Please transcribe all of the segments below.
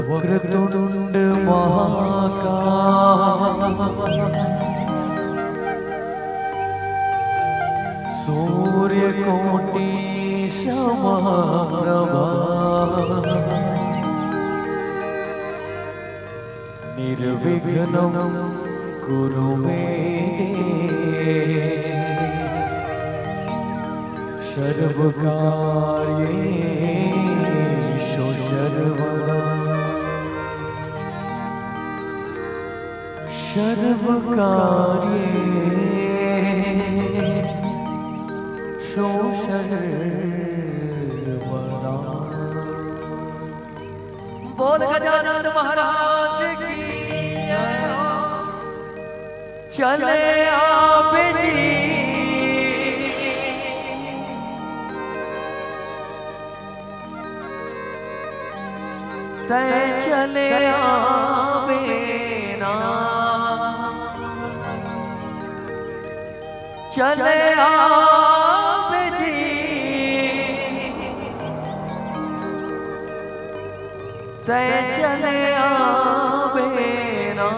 वक्रतुंड महाकाय सूर्यकोटि समप्रभा निर्विघ्नं कुरु मे सर्वकार्येषु सर्वदा सर्वकार्येषु सर्वदा। बोल गजानन महाराज की जय। चले आप जी तै चले आवे ना, चले आवे जी तै चले आवे ना,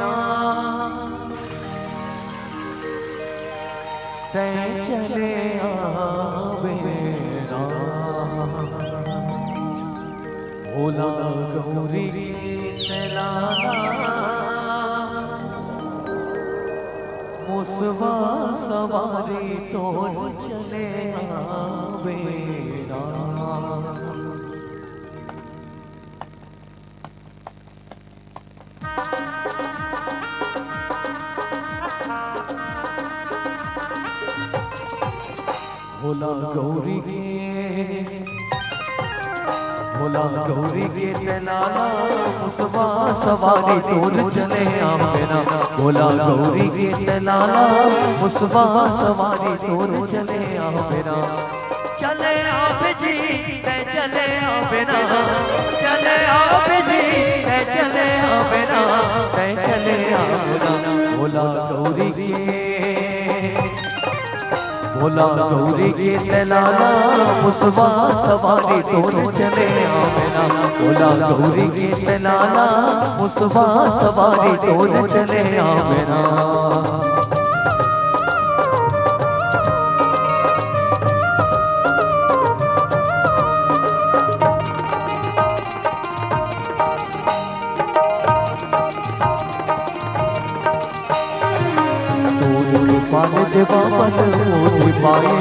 तै चले आवे ना। भोला गौरी लाला मुसवा सवारी तो चले आवे ना। भोला गौरी भोला गौरी के लाला मुसवा सवारी तोर चले आवे ना। भोला गौरी के लाला मुसवा सवारी तोर चले आवे ना। चले आवे जी तै चले आवे ना, चले आवे जी तै चले आवे ना, तै चले आवे ना। भोला गौरी के भोला गौरी के लाला मुसवा सवारी तोर चले आवे ना। भोला गौरी के लाला मुसवा सवारी तोर चले आवे ना। पान देवा मन मोहि पाए,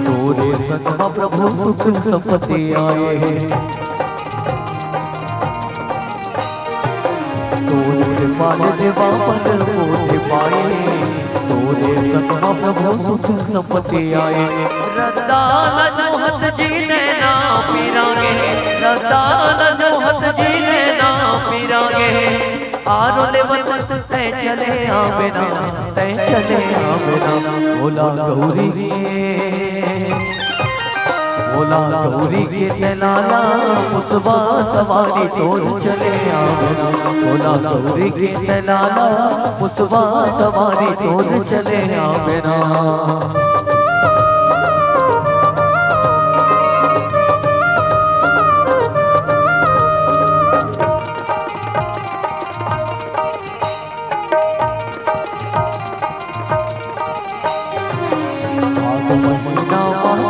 तोरे सतमा प्रभु सुख संपत्ति आए। तोरे पान देवा मन मोहि पाए, तोरे सतमा प्रभु सुख संपत्ति आए। रदान जोहत जी ने ना पीरांगे, रदान जोहत जी ने ना पीरांगे। आरो लेवत तै चले आवे ना, तै चले आवे ना। भोला गौरी भोला गौरी के लाला मुसवा सवारी तोर चले आवे ना। भोला गौरी के लाला मुसवा सवारी तोर चले आवे ना।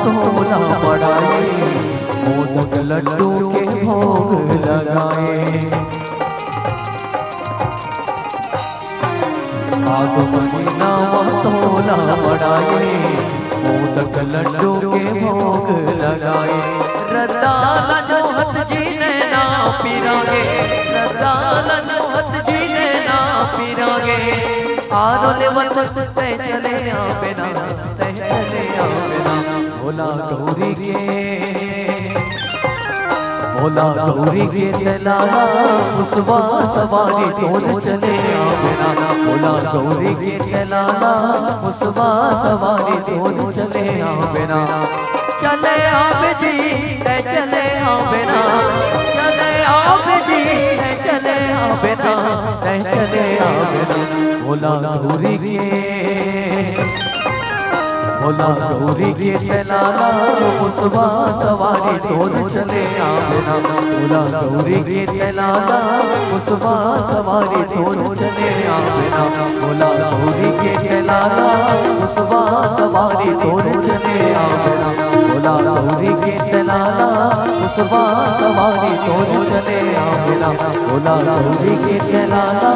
तोला पड़ाए मोदक लड्डू के भोग लगाए। आग महीना तोला पड़ाए मोदक लड्डू के भोग लगाए। रदान जोहत जी ने ना पीरांगे, रदान जोहत जी ने हारो लेवत तय चले आवे ना, तय चले आवे ना। भोला गौरी के लाला मुसवा सवारी तोर चले आवे ना। भोला गौरी के लाला मुसवा सवारी तोर चले आवे ना। चले आवे जी तय चले आवे ना, चले आवे जी तय चले आवे ना, तय चले आवे ना। भोला गौरी के लाला मुसवा सवारी तोर चले आवे ना। भोला गौरी के लाला मुसवा सवारी तोर चले आवे ना। भोला गौरी के लाला मुसवा सवारी तोर चले आवे ना। भोला गौरी के लाला मुसवा सवारी तोर चले आवे ना। भोला गौरी के लाला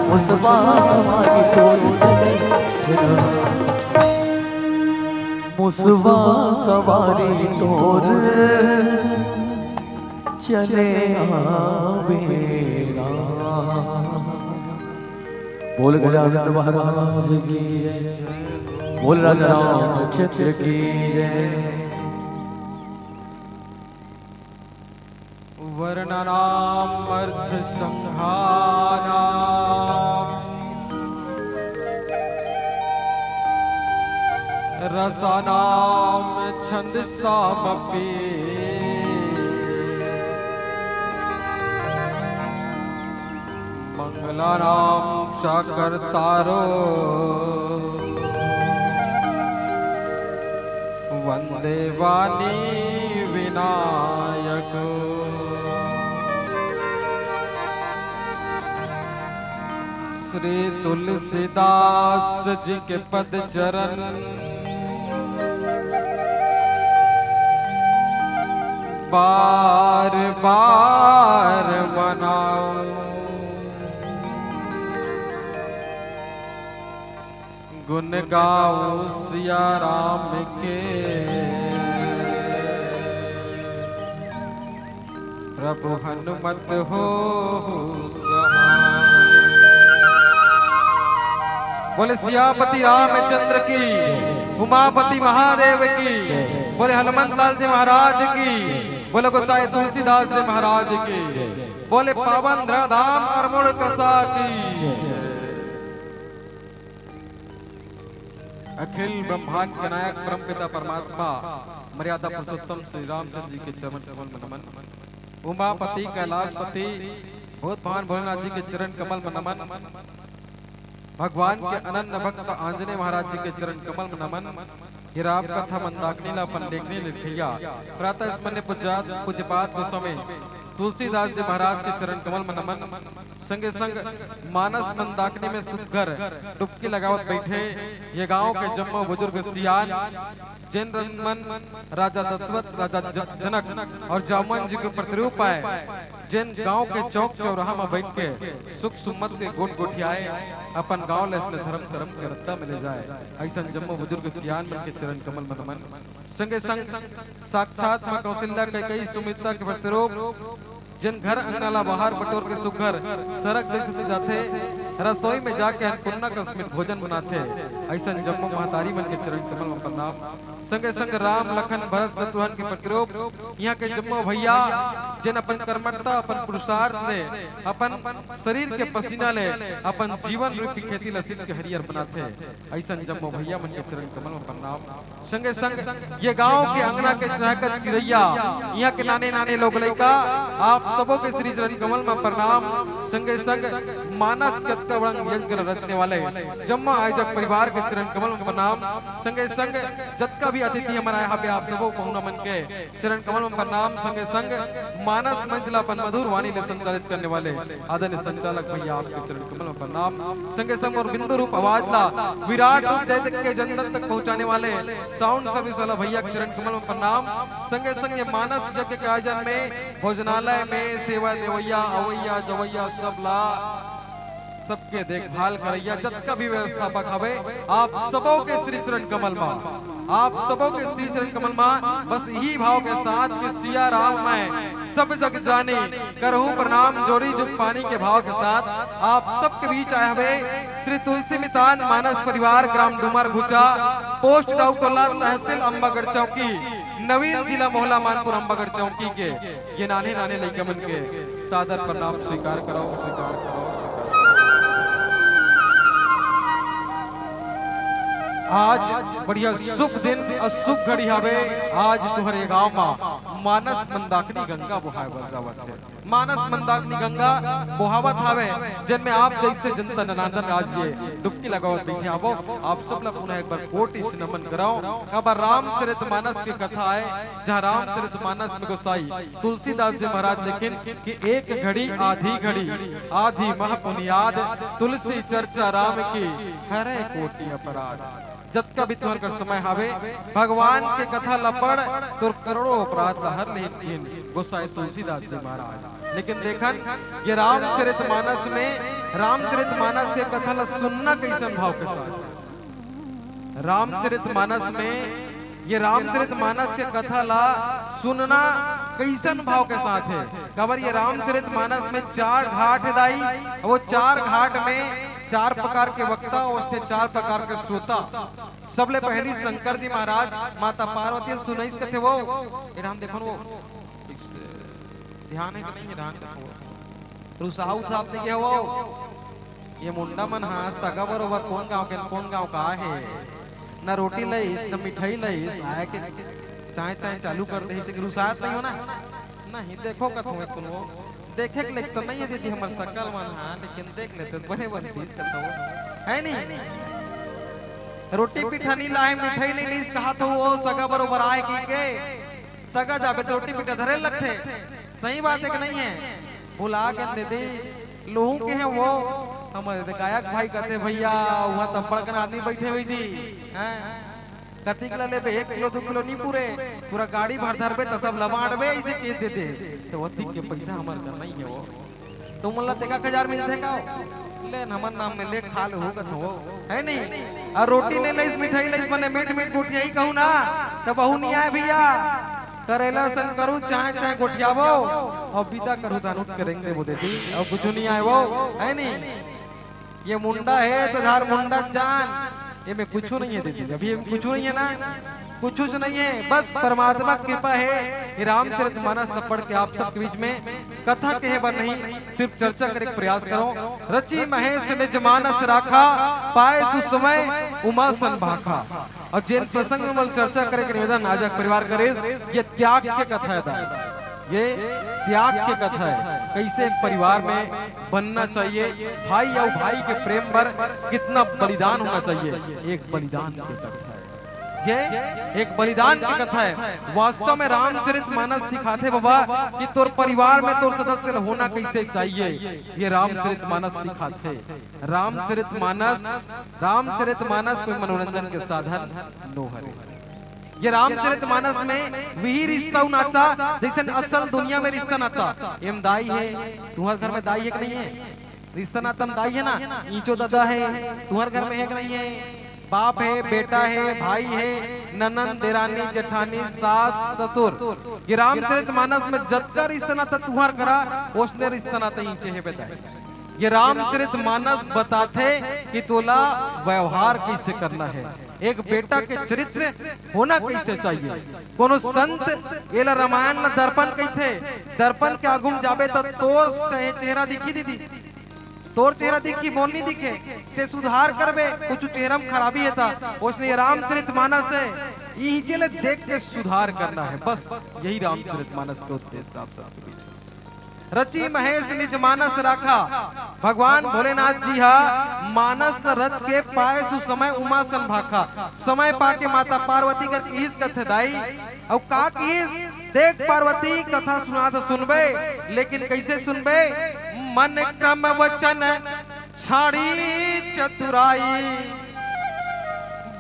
मुसवा सवारी तोर चले मुसवा सवारी तोर चले आवेना। बोल गजानन महाराज की जय, बोल राजा रामचंद्र की जय। वर्णनाम अर्थ संहाराम रसानाम छंदसामपि मंगलानाम च कर्तारो वंदे वाणी विनायक। श्री तुलसीदास जी के पद चरण बार बार मनाओ। गुण गाओ सिया राम के प्रभु हनुमत हो सहाय। बोले सियापति रामचंद्र की, उमापति महादेव की, बोले हनुमंत लाल जी महाराज की, बोले गोसाई तुलसीदास जी महाराज की, बोले पावन धराधाम अरमुड़ कसा की। अखिल ब्रह्मांड के नायक परमपिता परमात्मा मर्यादा पुरुषोत्तम श्री रामचंद्र जी के चरण कमल में नमन। उमापति कैलाशपति बहुत महान भोलेनाथ जी के चरण कमल में नमन। भगवान के अनन्य भक्त आंजनेय महाराज जी के चरण कमल में नमन। ये राम कथा मंदाकिनी अपन देखने लिखिया प्रातः स्मरण पूज्यपाद गोस्वामी तुलसीदास जी महाराज के चरण कमल में नमन। संगे संग मानस मंदाकिनी में सुतकर डुबकी लगावत बैठे ये गांव के जम्मो बुजुर्ग सियान जैन रमन राजा दशरथ राजा जनक और जामन जी के प्रतिरूप आए। जैन गांव के चौक चौराहा में बैठ के सुख सुमत के गुण गुठियाए अपन गांव ले धर्म धर्म के रत्ता में ले जाए। ऐसा जम्मो बुजुर्ग सियान के चरण कमल में नमन। संगे संग साक्षात मां कौशल्या कई सुमित्रा के प्रतिरूप जिन घर अंगनाला बाहर बटोर के सुघर सरक देश से जाते रसोई में जाके अन्नपूर्णा का स्मित भोजन बनाते। ऐसा जम्मू महतारी मन के चरण कमल में प्रणाम। संगे संग राम लखन भरत शत्रुघ्न के प्रतिरूप यहाँ के जम्मू भैया जिन अपन कर्मठता अपन पुरुषार्थ ने अपन शरीर के पसीना ले अपन जीवन रूपी खेती लसित के हरियर बनाते। ऐसा जम्मू भैया मन के चरण कमल में प्रणाम। संगे संग ये गांव के अंगना के चहकत चिड़ैया यहाँ के नाने नाने लोग लइका आप सबों के श्री चरण कमल में प्रणाम। संगे संग मानस यज्ञ रचने वाले जम्मा आयोजक परिवार के चरण कमल में प्रणाम। संगे संग जत्का भी अतिथि हमारा यहाँ पे आप सबों को नमन के चरण कमल में प्रणाम। संगे संग मानस मंचला अपन मधुर वाणी ने संचालित करने वाले आदरणीय संचालक भैया आपके चरण कमल में प्रणाम। संगे संग और बिंदु रूप आवाज ला विराट रूप दे के जनता तक पहुँचाने वाले साउंड सर्विस वाला भैया के चरण कमल में प्रणाम। संगे संग ये मानस यज्ञ के आयोजन में भोजनालय में सेवा देवैया अवैया जवैया सब ला सबके देखभाल करैया जत्का भी व्यवस्थापक हवे आप सबों के श्री चरण कमल में आप सबों के श्री चरण कमल में बस यही भाव के साथ कि सिया राम मैं सब जग जाने करहूं प्रणाम जोड़ी जुग पानी के भाव के साथ आप सबके बीच आए हुए श्री तुलसी मितान मानस परिवार ग्राम डुमर घुचा पोस्ट दाऊटोला तहसील अम्बागढ़ चौकी नवीन जिला मोहल्ला मानपुर अम्बागढ़ चौकी के ये नाने नाने लइकमन के सादर प्रणाम स्वीकार करो स्वीकार करो। आज बढ़िया शुभ दिन और शुभ घड़ी हवे। आज तुम्हारे गांव में मानस मंदाकिनी गंगा बोहावत जावत है। मानस मंदाकिनी गंगा बोहावत हवे जिनमें आप जैसे जनता जनार्दन आज ये डुबकी लगावत बैठे आवो। आप सब लोग पुनः एक बार कोटि से नमन कराओ। अब रामचरितमानस की कथा है जहाँ रामचरितमानस में गोसाई तुलसीदास जी महाराज लिखिन कि एक घड़ी आधी मह पुनियाद तुलसी चर्चा राम की हरे कोटि अपराध। जब का भी तुम्हार कर समय हावे भगवान के कथा लपड़ तो करोड़ों अपराध हर लेकिन गोसाई तुलसीदास जी महाराज। लेकिन देखन ये रामचरितमानस में रामचरितमानस के कथा ला सुनना कैसन भाव के साथ रामचरितमानस में ये रामचरितमानस के कथा ला सुनना कैसन भाव के साथ है। कबर ये रामचरितमानस में 4 घाट है दाई। वो 4 घाट में 4 प्रकार के वक्ता और उसके 4 प्रकार के श्रोता। सबले पहली शंकर जी महाराज माता पार्वती सुनाइस कथे वो हम देखो वो ध्यान है कि नहीं ध्यान देखो रुसाऊ था आपने क्या वो ये मुंडा मन हाँ सगा बरोबर कौन गांव का है ना रोटी लईस ना मिठाई लईस आए के चाय चाय चालू कर दे से रुसात नहीं हो ना नहीं देखो कथो है तुम वो देखे के तो नहीं है दीदी हमार सकल मन हाँ लेकिन देख लेते तो बने बन चीज करता हो है नहीं रोटी पिठा नहीं लाए मिठाई नहीं लीस कहा तो वो सगा बरोबर आए की के सगा जाबे तो रोटी पिठा धरे लगते सही बात है कि नहीं है बुला के दीदी लोहू के हैं वो हमारे गायक भाई कहते भैया वहाँ तब बड़कन आदमी बैठे हुई जी हैं कथी के ले 1 किलो 2 किलो नहीं पूरा गाड़ी भर धरबे तो सब लबाड़बे ऐसे केस देते तो वो के पैसा हमार का नहीं है वो तो मतलब 1000 मिलते का ले हमार नाम में ले खा लो होगा तो है नहीं और रोटी ले ले मिठाई ले बने मीठ गोठिया ही कहूं ना तो बहू नहीं आए भैया करेला सन करूं चाहे गोठियावो और विदा करूं दानुट करेंगे वो देती और कुछ नहीं आए वो है नहीं ये मुंडा है तो धार मुंडा जान ये में कुछ नहीं है दीदी अभी कुछ नहीं है ना कुछ नहीं है बस परमात्मा की कृपा है। रामचरितमानस पढ़ के आप सबके बीच में कथा कहे बर नहीं सिर्फ चर्चा करे प्रयास करो। रचि महेश निज मानस राखा पाए सुसमय उमा सन भाखा। और जिन प्रसंग में चर्चा करे के निवेदन आज परिवार करे ये त्याग के कथा है ये त्याग की कथा है। कैसे एक परिवार में बनना चाहिए भाई और भाई के प्रेम पर कितना बलिदान होना चाहिए एक बलिदान की कथा है ये एक बलिदान की कथा है। वास्तव में रामचरितमानस सिखाते बाबा कि तोर परिवार में तोर सदस्य होना कैसे चाहिए ये रामचरितमानस सिखाते। रामचरितमानस कोई मनोरंजन के साधन नो है। ये रामचरितमानस में वही रिश्ता नाता जैसे असल दुनिया में रिश्ता नाता एम दाई है तुम्हारे घर में दाई है कि नहीं है रिश्ता नाता में दाई है ना ईचो दादा है तुम्हारे घर में है कि नहीं है बाप है बेटा है भाई है ननन देरानी जेठानी सास ससुर। ये रामचरितमानस में जत्का रिश्ता नाता तुम्हार करा उसने रिश्ता नाता ईचे है बताए। ये रामचरितमानस बताते कि तोला व्यवहार कैसे करना है एक बेटा के चरित्र होना कैसे चाहिए। कोनो संत एला रामायण ला दर्पण कहते दर्पण के आगुम जाबे तो तोर सहे चेहरा दिखी दीदी तोर चेहरा दिखी बोलनी दिखे ते सुधार करबे कुछ चेहरा में खराबी है था उसने रामचरितमानस है यही चले देख के सुधार करना है बस यही रामचरितमानस का उद्देश्य आप सबके बीच। रचि महेश निज मानस राखा भगवान भोलेनाथ जी हा मानस न रच के पाए सुसमय उमा सन भाखा। समय पाके माता पार्वती का इस कथे दाई और का देख पार्वती कथा सुना तो सुनबे लेकिन कैसे सुनबे मन क्रम वचन छाड़ी चतुराई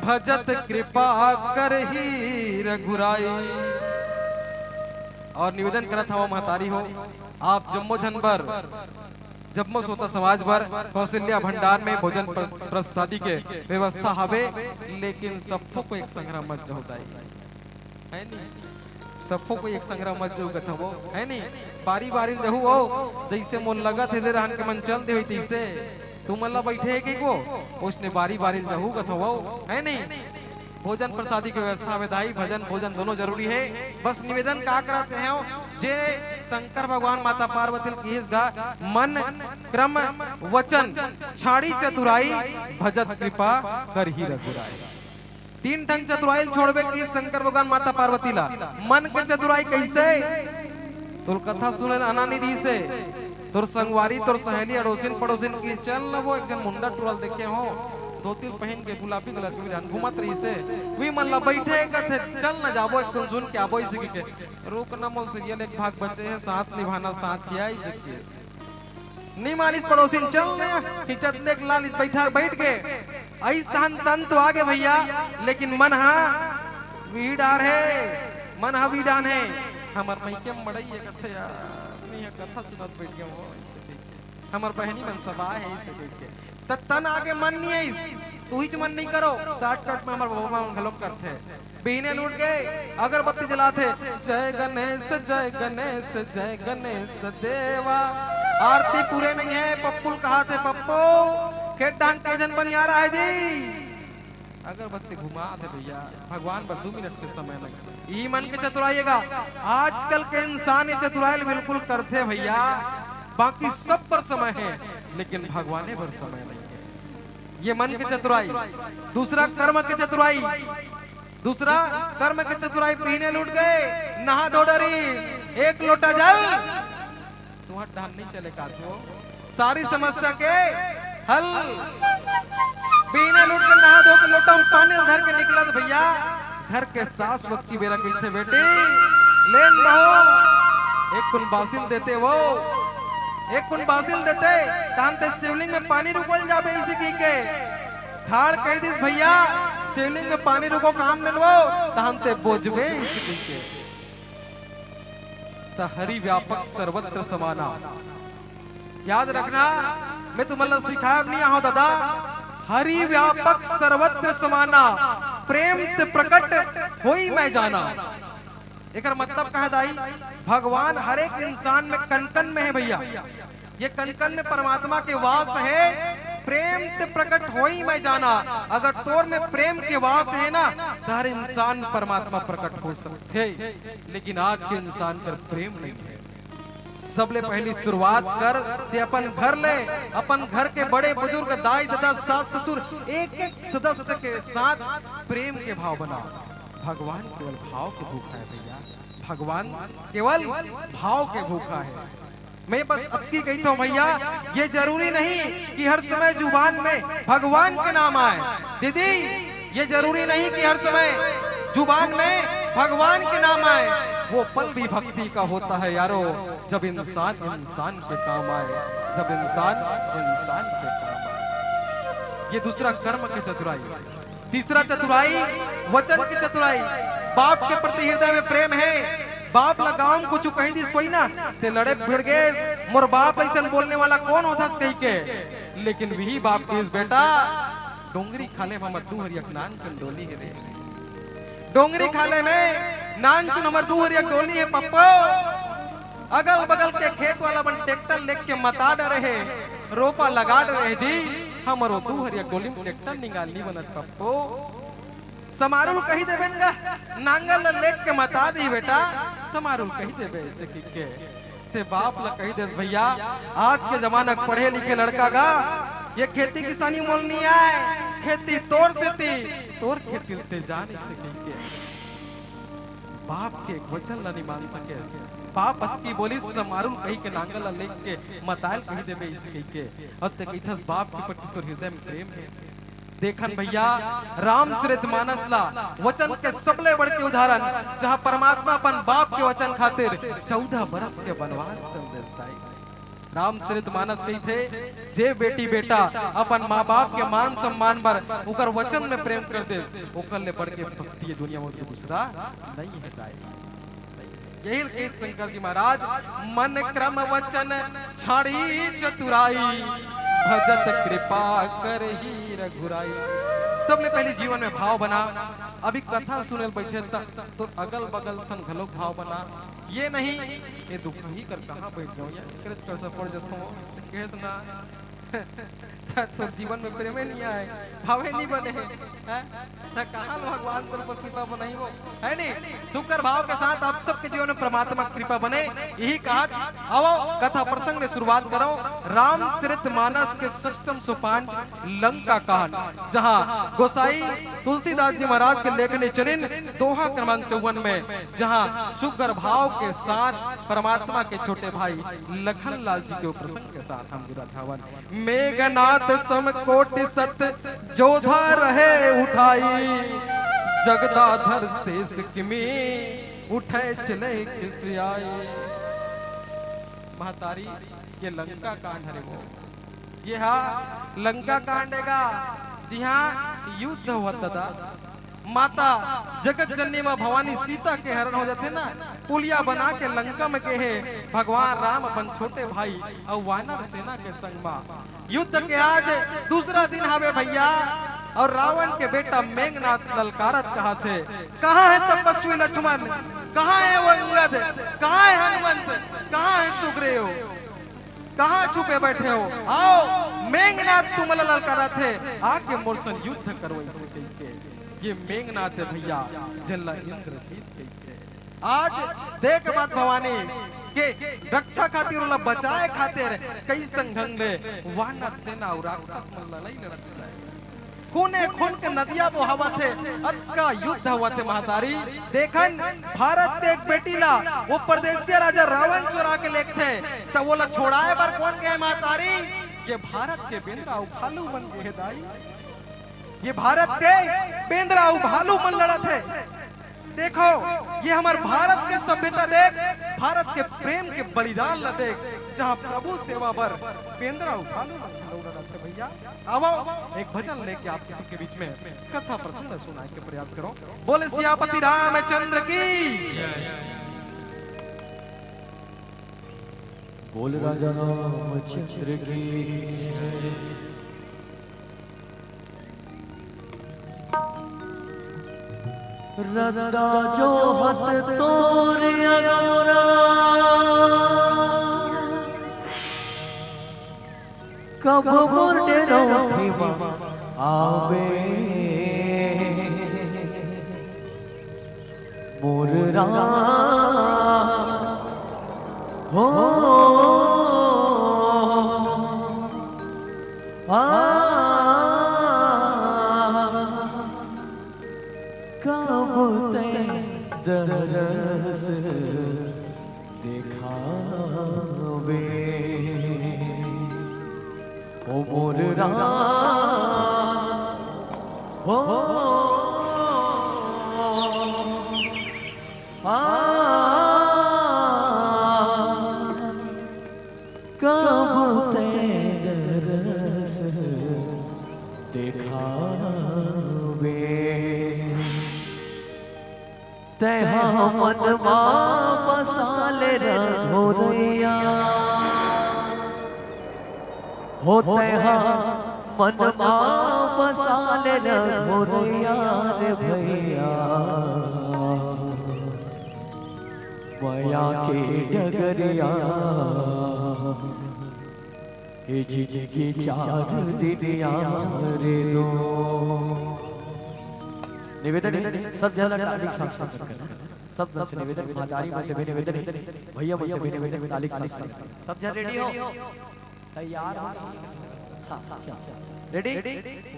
भजत कृपा करही रघुराई। और निवेदन करत हवा महतारी हो आप जम्मो जनबर जम्मो सोता समाज भर कौशल्या भंडार में भोजन प्रस्तादी के व्यवस्था हवे लेकिन सबको को एक संग्राम मत होता है नहीं सबको कोई एक संग्रह मत जो गथ वो है नहीं बारी बारी रहू हो जैसे मोन लगत है दे रहन के मन चल दे होई तैसे तू मल्ला बैठे है कि को उसने बारी बारी रहू गथ वो है नहीं भोजन प्रसादी की व्यवस्था विधाई भजन भोजन दोनों जरूरी है। बस निवेदन का करते हैं जे शंकर भगवान माता पार्वती की इस गा मन क्रम वचन छाड़ी चतुराई भजत कृपा कर ही रघुराई। तीन ठन चतुराई छोड़बे की शंकर भगवान माता पार्वती ला मन के चतुराई कैसे तोर कथा सुने अनानी री से तोर संगवारी तोर सहेली अड़ोसिन पड़ोसिन की चल न वो एकदम मुंडा टुरल देखे हो धोती पहन के गुलाबी कलर की विधान घुमत रही से वी मन ला बैठे कथे चल न जाबो एक सुन के आबो इसी के रोक न मोल सीरियल एक भाग बचे है साथ निभाना साथ किया ही सके नहीं मानिस पड़ोसिन चल नया खिचत देख लाल इस बैठा बैठ के आई तन तन तो आगे भैया लेकिन मन हा वीडार है मन हा वीडान है हमर मई के मड़ई है कथे यार नहीं कथा सुनत बैठ के वो हमर बहनी मन सभा है इसे देख के तन आगे मन नहीं है तू ही मन नहीं करो शॉर्टकट में हमारे बाबा घलोक करते हैं बीने लूट के अगरबत्ती जलाते जय गणेश जय गणेश देवा आरती पूरे नहीं है पप्पुल कहा थे पप्पू खेत डांग के जन बन आ रहा है जी अगरबत्ती घुमा थे भैया भगवान पर 2 मिनट के समय लगे ये मन के चतुराइएगा आजकल के इंसान ये चतुराई बिल्कुल करते भैया बाकी सब पर समय है लेकिन भगवाने पर समय नहीं है ये मन की चतुराई। दूसरा कर्म की चतुराई दूसरा कर्म की चतुराई पीने लूट गए नहा धो डरी एक लोटा जल तुम्हारा ढाल नहीं चले का तो सारी समस्या के हल पीने लूट के नहा धो के लोटा में पानी धर के निकला तो भैया घर के सास वक्त की बेरा कहते बेटी लेन बहो एक कुन बासिल देते वो एक कुन बासिल देते तानते शिवलिंग में पानी रुकल जाबे इसी की के ठाड़ कह दिस भैया शिवलिंग में पानी रुको काम दिलवो तानते बोझबे इसी की के ता हरि व्यापक सर्वत्र समाना याद रखना मैं तुम्हारा सिखाया नहीं आहो दादा हरि व्यापक सर्वत्र समाना प्रेम ते प्रकट होई मैं जाना एक मतलब कहा दाई भगवान हर एक इंसान में कनकन में है भैया ये कनकन में परमात्मा के वास है प्रेम ते प्रकट हो ही मैं जाना अगर तोर में प्रेम के वास है ना तो हर इंसान परमात्मा प्रकट हो सकते लेकिन आज के इंसान पर प्रेम नहीं है। सबले पहली शुरुआत कर ते अपन घर ले अपन घर के बड़े बुजुर्ग दाई दादा सास ससुर एक एक सदस्य के साथ प्रेम के भाव बना। भगवान केवल भाव के भूखा है भैया भगवान केवल भाव के भूखा है। मैं बस अतकी कहता हूँ भैया ये जरूरी नहीं कि हर समय जुबान में भगवान के नाम आए दीदी ये जरूरी नहीं कि हर समय जुबान में भगवान के नाम आए वो पल भी भक्ति का होता है यारो जब इंसान इंसान के काम आए जब इंसान इंसान के काम आए। ये दूसरा कर्म की चतुराई। तीसरा चतुराई वचन की चतुराई। बाप के प्रति हृदय में प्रेम है बाप लगाम कुछ कही दिस कोई ना ते लड़े भिड़ गए मोर बाप ऐसा बोलने वाला कौन होता कही के लेकिन वही बाप के बेटा डोंगरी खाले में हमर 2 हरियक नान चंडोली है रे डोंगरी खाले में नान चुन हमर 2 हरियक डोली है पप्पो अगल बगल के खेत वाला बन ट्रैक्टर लेके मता डरे है रोपा लगा डरे जी हमरो 2 हरियक डोली में ट्रैक्टर निकालनी बनत पप्पो समारुल कही देबे नांगल लेक के मता दी बेटा समारुल कही देबे ऐसे के ते बाप ला कही दे भैया आज के जमाना पढ़े लिखे लड़का का ये खेती किसानी मोल नहीं आए खेती तोर से थी तोर खेती ते जान से के बाप के वचन ला नहीं मान सके बाप अत्ती बोली समारुल कही के नांगल लेक के मताल कही देबे ऐसे के और ते कहिथस बाप के प्रति तोर हृदय में प्रेम है। देखन भैया रामचरितमानस ला वचन के सबले बड़ के उदाहरण जहाँ परमात्मा अपन बाप के वचन खातिर 14 बरस के वनवास संदेश दाई। रामचरितमानस कही थे जे बेटी बेटा अपन माँ बाप के मान सम्मान पर उकर वचन में प्रेम कर दे ओकर ले बढ़ के भक्ति दुनिया में दूसरा नहीं है दाई। यही के शंकर जी महाराज मन क्रम वचन छाड़ी चतुराई भजत कृपा कर ही रघुराई। सबले पहले जीवन में भाव बना। अभी कथा सुने बैठे तो अगल बगल सन घलो भाव बना। ये नहीं ये दुख ही कर कहाँ बैठ जाओ या कर सब पड़ जाता हूँ कहे सुना तो जीवन में प्रेम नहीं आए, भावे नहीं बने हैं, कहाँ भगवान पर कृपा बनाई वो है नहीं। शुक्र भाव के साथ आप सबके जीवन में परमात्मा कृपा बने, यही कहा। आओ कथा प्रसंग में शुरुआत करो। रामचरितमानस के षष्ठम सोपान लंका कांड, जहाँ गोसाई तुलसीदास जी महाराज के लेखनी चरिन दोहा क्रमांक 54 में, जहाँ शुक्र भाव के साथ परमात्मा के छोटे भाई लखन लाल जी के प्रसंग के साथ हम धावन। मेघनाथ समकोटि सत जोधा रहे उठाई, जगदाधर शेष किमी उठे चले खिसियाई। महतारी ये लंका कांड हरे वो ये हा लंका कांड है जी हाँ युद्ध हुआ था। माता जगत जननी माँ भवानी सीता के हरण हो जाते ना, पुलिया बना के लंका में के है भगवान राम अपन छोटे भाई और वानर सेना के संग माँ। युद्ध के आज दूसरा दिन हवे भैया, और रावण के बेटा मेघनाथ ललकारत कहा थे, कहाँ है तपस्वी लक्ष्मण, कहाँ है वो अंगद, कहाँ है हनुमंत, कहाँ है सुग्रीव, कहाँ छुपे बैठे हो, आओ मेघनाथ तुम ललकारा थे, आके मोरसन युद्ध करो इसे कह। ये मेघनाथ है भैया जल्ला इंद्रजीत के। आज देख बात भवानी के रक्षा खातिर उला बचाए खातिर कई संघंग ले वानर सेना और राक्षस मन लड़ाई लड़त है। कोने खून के नदिया वो हवा थे, अक्का युद्ध हुआ थे। महतारी देखन भारत के एक बेटी ला वो परदेसिया राजा रावण चुरा के लेक थे, तो वो ला छोड़ाए बार कौन गए महतारी, ये भारत के बेंद्रा भालू बन गए दाई। ये भारत के बेंद्रा भालू मन लड़ा थे। देखो ये हमारे भारत के सभ्यता देख, भारत के प्रेम के बलिदान ला देख, जहाँ प्रभु सेवा पर बेंद्रा भालू मन लड़ा थे। भैया आओ एक भजन लेके आप किसी के बीच में कथा प्रसंग सुनाने के प्रयास करो। बोले सियापति रामचंद्र की, बोल राजा रामचंद्र की। रदा जो हत तोरे अगोरा, कब मोरे रोठी आवे, मोर हो कब ते दरस दिखावे, ओ मोर हो कब ते दरस दिखावे, तेहा मनवा बसाले रघोरैया, हो तेहा मनवा बसाले रघोरैया रे भैया, माया के डगरिया हे जिंदगी चार दिनिया रे दो। निवेदन सब जगह तालिक साथ करना, सब दल से निवेदन, महतारी में से भी निवेदन, भैया में से भी निवेदन, तालिक साथ। सब जगह रेडी हो, तैयार हो? हाँ रेडी,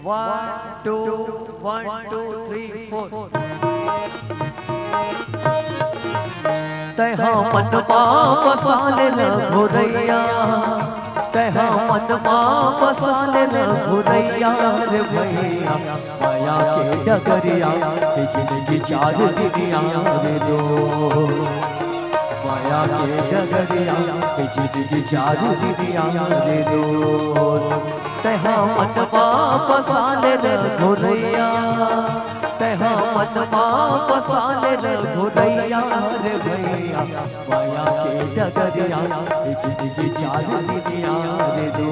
1 2 1 2 3 4। तैहा मनवा बसाले रघुरैया, तैहा मनवा बसाले रघुरैया रे भैया, माया के डगरिया जिंदगी चार दिनिया रे दो, माया के डगरिया जिंदगी चार दिनिया रे दो। तैहा मनवा बसाले रघुरैया, तैहा मनवा बसाले रघुरैया रे भैया, माया के डगरिया जिंदगी चार दिनिया रे दो,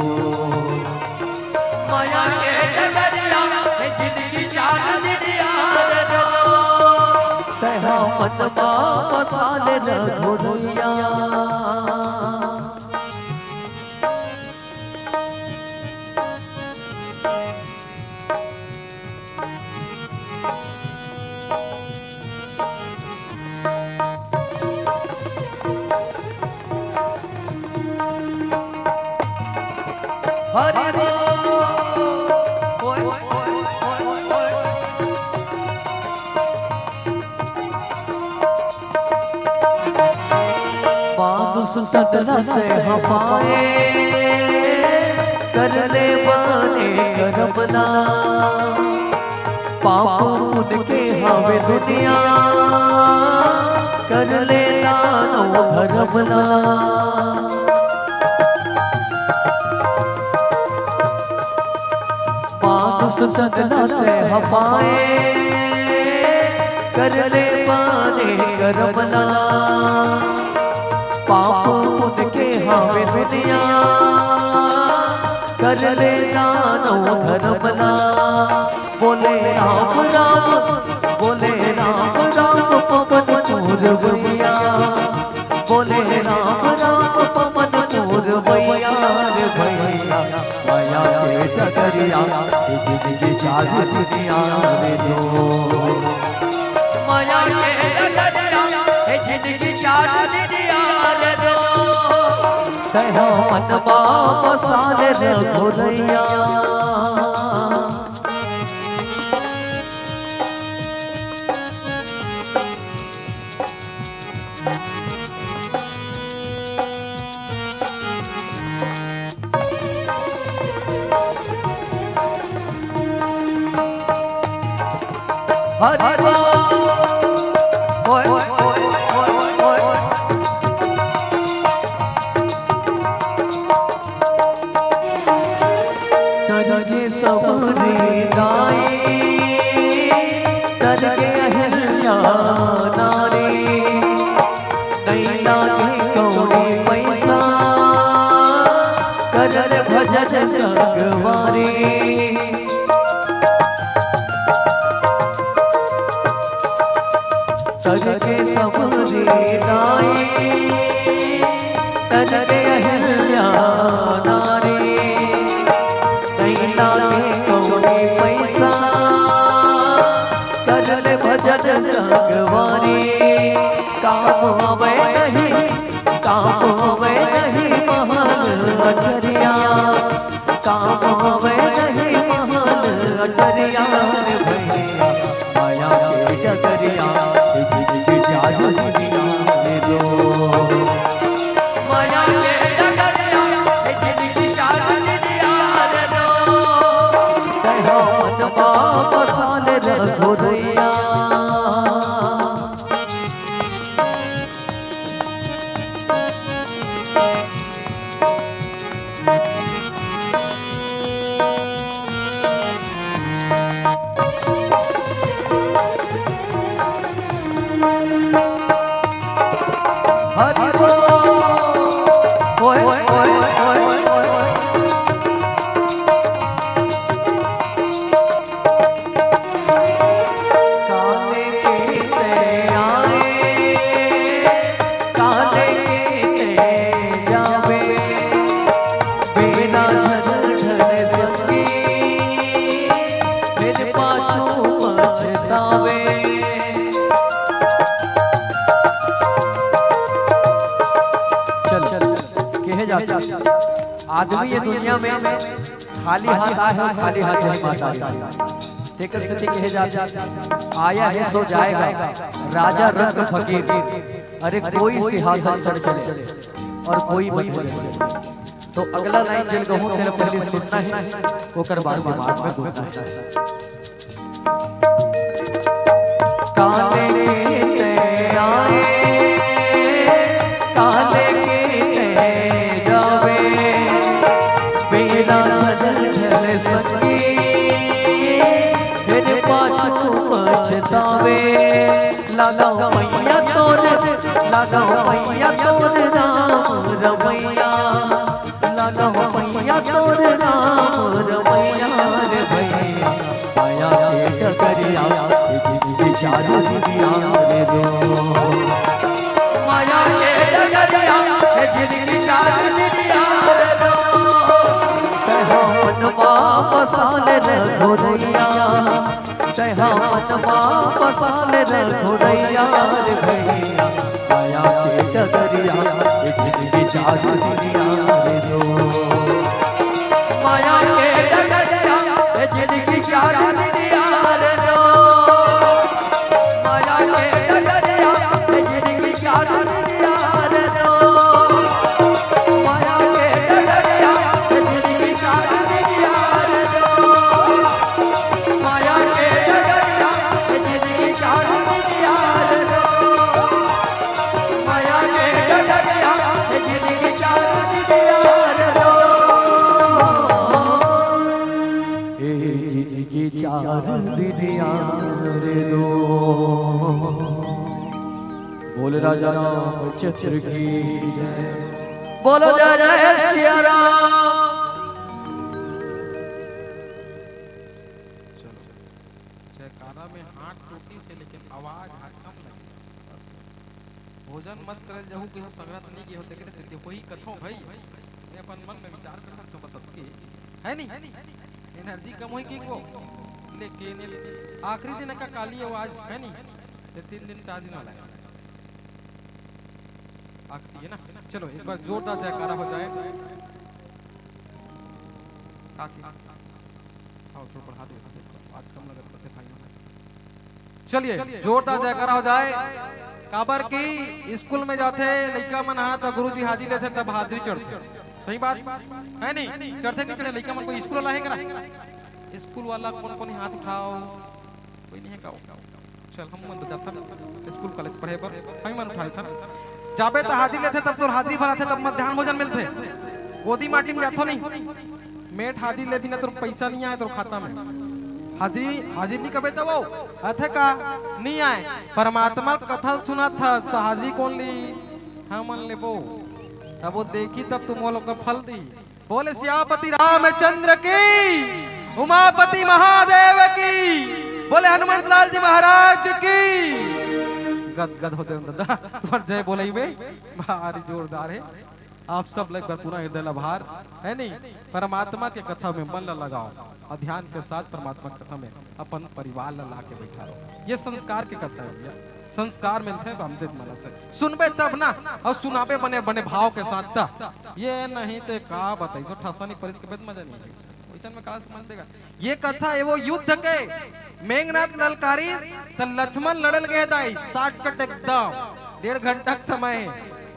माया के डगरिया जिंदगी मनमा बसाले रघुरैया हरि मानुष तटलते हमारे कर ले बाने करबला पाप उनके हवे दुनिया कर ले लानो धरबला मानुष तटलते हमारे कर ले बाने करबला पाप उनके हवे दुनिया कर ले दानो धर्मना बोले राम राम बोले राम राम पवन पूरवैया बोले राम राम पवन पूरवैया रे भैया माया के डगरिया जिंदगी चालू दुनिया रे जो माया के डगरिया जिंदगी चालू दुनिया रे जो कहो मनवा बसाले रघुरैया हरि तरगे सबरी दाई तरगे अहिल्या नारी नैना की कौड़ी पैसा करर भजन संगवारी तरगे सबरी दाई तरगे अहिल्या नारी पैसा करल भजन संगवारी काम हवे नहीं काम हवे नहीं महल अटरिया काम हवे नहीं महल अटरिया रे भैया माया के डगरिया जिंदगी जादू दुनिया में दो माया के डगरिया जिंदगी जादू दुनिया रे दो मनवा बसाले रघुरैया हरि बोल ओए ओए ओए ओए काले के आए काले के जावे बिना झन संगी मेरे पाछू पछतावे आदमी ये दुनिया में खाली हाथ आया है खाली हाथ नहीं माता देखकर सच्चे कहे जाते आया है सो जाएगा राजा रंग फकीर अरे कोई सिंहासन चढ़ चले और कोई मत बोले तो अगला लाइन चल कहूं तेरे पहले सुनना है वो कर बाद में बोलना है काले के आए काले के जावे बिना झल संगी मेरे पाछू पछतावे लगाओ मैया तोरे राम रमैया लगाओ मैया तोरे राम रमैया रे भैया माया के डगरिया जिंदगी चालू दुनिया रे दो बसाल रघुरैया दया मनमा बसाल रघुरैया रे भैया माया के डगरिया जिंदगी चार दुनिया रे दो माया के डगरिया जिंदगी चार दुनिया रे दो माया के डगरिया जिंदगी चार दुनिया रे दो माया के डगरिया जिंदगी चार दुनिया रे दो माया के डगरिया जिंदगी चार दुनिया रे दो माया के डगरिया जिंदगी चार दुनिया रे दो ए जिंदगी चार दुनिया रे दो। बोल राजा रामचंद्र की जय बोलो जय जय श्री राम। जयकारा में हाथ टूटी से लेकिन आवाज कम लगी। भोजन मत करे जहू के संग्रह नहीं के हो देखे से वही कथो भाई मैं अपन मन में विचार कर तो बता के है नहीं एनर्जी कम होई की को लेकिन आखिरी दिन का काली आवाज है नहीं ये 3 दिन 4 दिन वाला है आखिरी है ना। चलो एक बार जोरदार जयकारा हो जाए। आओ थोड़ा बढ़ा दो बात कम लगा तो भाई। चलिए जोरदार जयकारा हो जाए। काबर की स्कूल में जाते लड़का मन हा तो गुरुजी हाजिर लेते तब हाजिरी चढ़ते सही बात है नहीं चढ़ते नहीं चढ़े लड़का मन कोई स्कूल वाला है करा स्कूल वाला कौन कौन हाथ उठाओ कोई नहीं है का चल हम मन तो जाता स्कूल कॉलेज पढ़े पर हम मन उठाए था जाबे तो हाजिर लेते तब तो हाजिरी भराते तब मध्याह्न भोजन मिलते गोदी माटी में जातो नहीं मेट हाजिर ले बिना तो पैसा नहीं आए तो खाता में हाजिर नहीं कबे तो वो अथे का नहीं आए परमात्मा कथा सुना था तो हाजिरी कौन ली हम मन ले वो तब वो देखी तब तुम वो लोग का फल दी। बोले सियापति रामचंद्र की उमापति महादेव की बोले हनुमंत लाल जी महाराज की गद गद होते दादा पर जय बोले वे भारी जोरदार है। आप सब लोग पूरा हृदय लाभार है नहीं परमात्मा के कथा में मन लगाओ और ध्यान के साथ परमात्मा की कथा में अपन परिवार ला के बैठा रहो। ये संस्कार की कथा है भैया संस्कार मिलते हैं रामचंद्र माला से सुनबे तब ना और सुनाबे बने बने भाव के साथ था ये नहीं ते का बताई जो ठसानी परिस के बेद मजा नहीं वैसन में का समझ देगा। ये कथा है वो युद्ध के मेघनाथ ललकारी तो लक्ष्मण लड़ल गए दाई 60 कट एकदम 1.5 घंटा समय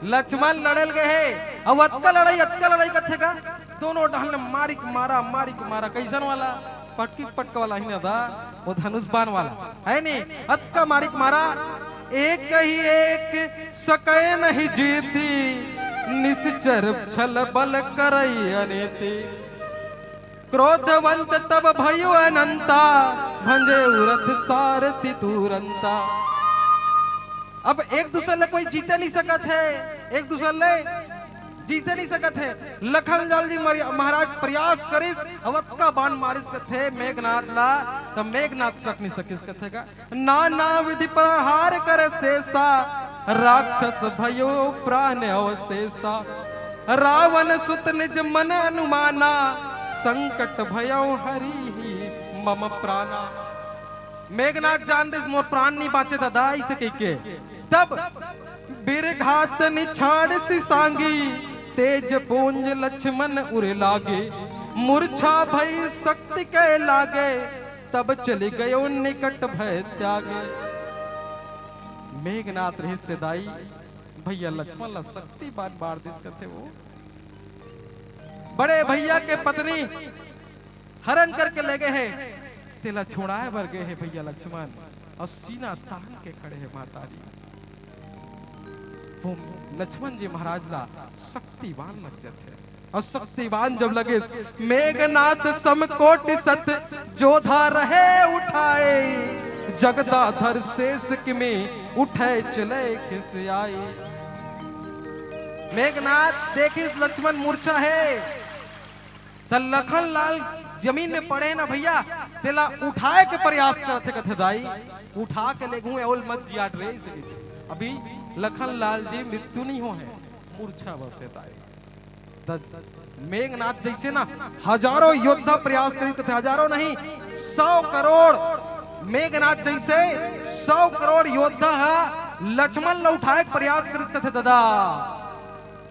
लक्ष्मण लड़ल गए है अब अतका लड़ाई कथे का दोनों डाल मारिक मारा कैसन वाला पटकी पटक वाला ही ना था वो धनुष बाण वाला है नहीं अतका मारिक मारा एक ही एक सके नहीं जीती निश्चर छल बल करई अनेति क्रोधवंत तब भयो अनंता भंजे उरथ सारथी तुरंता। अब एक दूसरे ले कोई जीते नहीं सकत है एक दूसरे ले जीते नहीं सकत है लखन लाल जी महाराज प्रयास करिस अवत का बाण मारिस कथे मेघनाथ ला तब मेघनाथ सक नहीं सकिस कथे का नाना विधि प्रहार कर शेषा राक्षस भयो प्राण अवशेषा रावण सुत निज मन अनुमाना संकट भयो हरि मम प्राणा। मेघनाथ जान दे मोर प्राण नहीं बाचे दादा इसे कह के तब बिरघात निछाड़ सी सांगी तेज पुंज लक्ष्मण उरे लागे मूर्छा भई शक्ति के लागे तब चले गयो निकट भय त्यागे। मेघनाथ रिश्तेदाई भैया लक्ष्मण ला शक्ति बार दिस करते वो बड़े भैया के पत्नी हरण करके ले गए हैं तेला छोड़ाए बर गए हैं भैया लक्ष्मण और सीना तान के खड़े हैं माताजी। वो लक्ष्मण जी महाराज ला शक्तिवान लग है और शक्तिवान जब लगे मेघनाथ समकोटि सत जोधा रहे उठाए जगदाधर शेष में उठे चले खिस आए। मेघनाथ देखी लक्ष्मण मूर्छा है तो लखन लाल जमीन में पड़े ना भैया तेला उठाए के प्रयास करते कथे दाई उठा के ले गूं एवल मत जियाट रे अभी लखन लाल जी मृत्यु नहीं हो है मूर्छा बसे दाई मेघनाथ जैसे ना हजारों योद्धा प्रयास करित थे, हजारों नहीं 100 करोड़ मेघनाथ जैसे 100 करोड़ योद्धा लक्ष्मण ला उठाए के प्रयास करित थे दादा,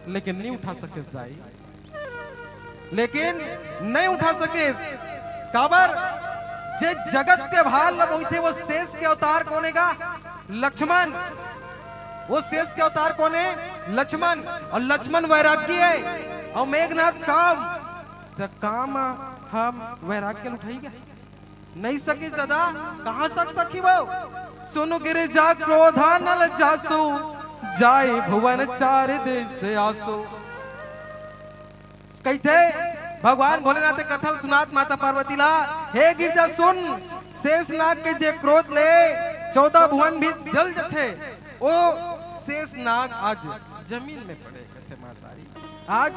लेकिन नहीं उठा सके दाई, लेकिन नहीं उठा सके। काबर जे जगत के भाल लब थे वो शेष के अवतार कौन का? लक्ष्मण। वो शेष के अवतार कौन है? लक्ष्मण। और लक्ष्मण वैराग्य है और मेघनाथ काम। तो काम हम वैराग्य उठाएगा नहीं सकी दादा, कहां सकी वो? सुनो गिरे जा क्रोधा नल जासु, जाए भुवन चार देश आसो। कहते भगवान भोलेनाथ कथल सुनात माता पार्वती ला, हे गिरजा सुन, शेषनाग के जे क्रोध ले 14 भुवन भी जल जथे। ओ शेषनाग आज जमीन में पड़े, कहते मातारी आज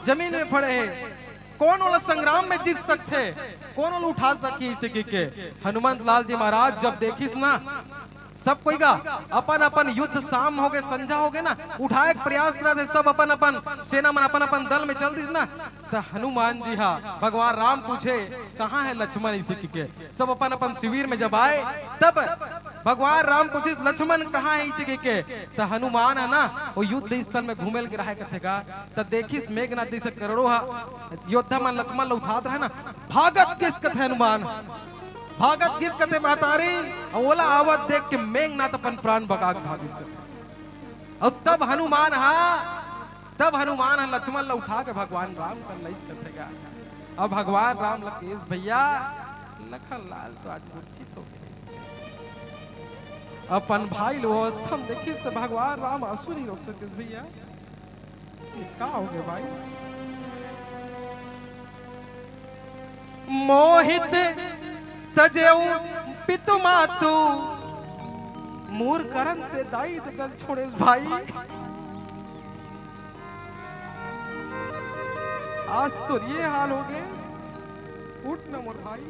जमीन में पड़े हैं। कौन वाला संग्राम में जीत सकते, कौन वाला उठा सकी इसे के? हनुमंत लाल जी महाराज जब देखिस ना सब कोई का अपन अपन युद्ध शाम हो गए, संझा हो गए ना, उठाए प्रयास करा थे सब अपन अपन सेना मन अपन अपन दल में चल दिस ना। तो हनुमान जी हाँ भगवान राम पूछे कहाँ है लक्ष्मण इसी के? सब अपन अपन शिविर में जब आए तब भगवान राम पूछे लक्ष्मण कहाँ है इसी के? तो हनुमान है ना वो युद्ध स्थल में घूमेल गिरा है का। तो देखिस मेघनाथ जैसे करोड़ों योद्धा मन लक्ष्मण उठाते है ना, भागत किस कथे हनुमान, भागत किस कथे मातारी, ओला आवत देख के मेघनाथ अपन प्राण बगा भागिस कथे। और तब हनुमान लक्ष्मण ला उठा के भगवान राम कर लइस कथेगा। अब भगवान राम लकेश भैया लखन लाल तो आज मूर्छित हो गए, अपन भाई लो अवस्था में देखिस तो भगवान राम आंसू नहीं रोक सके भैया, क्या हो गया भाई? मोहित तजेऊ पितु मातु, मूर करन ते दाई दल छोड़े भाई। आज तो ये हाल हो गए, उठ न मोर भाई।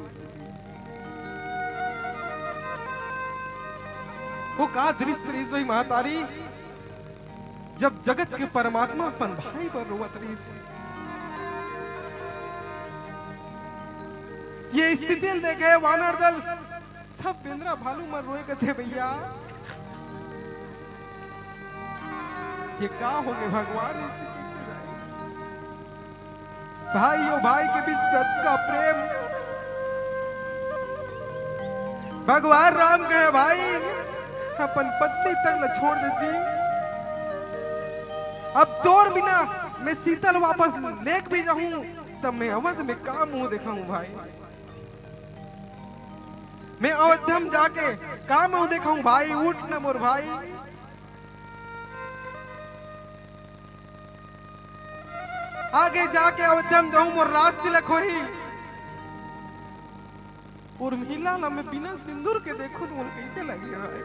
वो का दृश्य रही सोई महातारी, जब जगत के परमात्मा अपन भाई पर रोवत रही। ये स्थिति देखे वानर दल सब बेंद्रा भालू मर रोए थे भैया। ये का हो गए भगवान? भाई और भाई के बीच का प्रेम, भगवान राम कहे भाई अपन पत्नी तक न छोड़ देती, अब तोर बिना मैं शीतल वापस लेक भी जाऊं तब मैं अवध में का मुंह दिखाऊं भाई? मैं अयोध्या में जाके का मुंह दिखाऊं भाई? उठ न मोर भाई। आगे जाके अयोध्या में जाऊं मोर राज तिलक होई, और मिला ना मैं बिना सिंदूर के देखो तो मोर कैसे लगे भाई?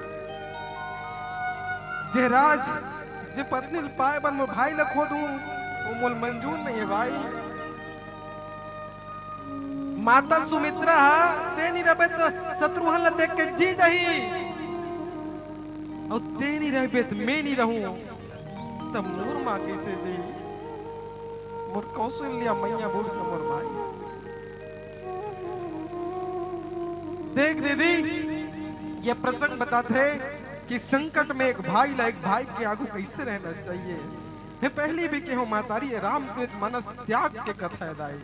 जे राज जे पत्नी पाए बन मोर भाई लखो दूं वो मोर मंजूर नहीं है भाई। माता सुमित्रा तेनी रबे तो शत्रुघ्न देख के जी जही, और तेनी रबे तो मैं नहीं रहूं तब मोर मां कैसे जी? मोर कौशल्या मैया बोल के मोर भाई। देख दीदी ये प्रसंग बताते कि संकट में एक भाई ला एक भाई के आगू कैसे रहना चाहिए। मैं पहली भी कहूं मातारी रामचरितमानस त्याग के कथा है दाई।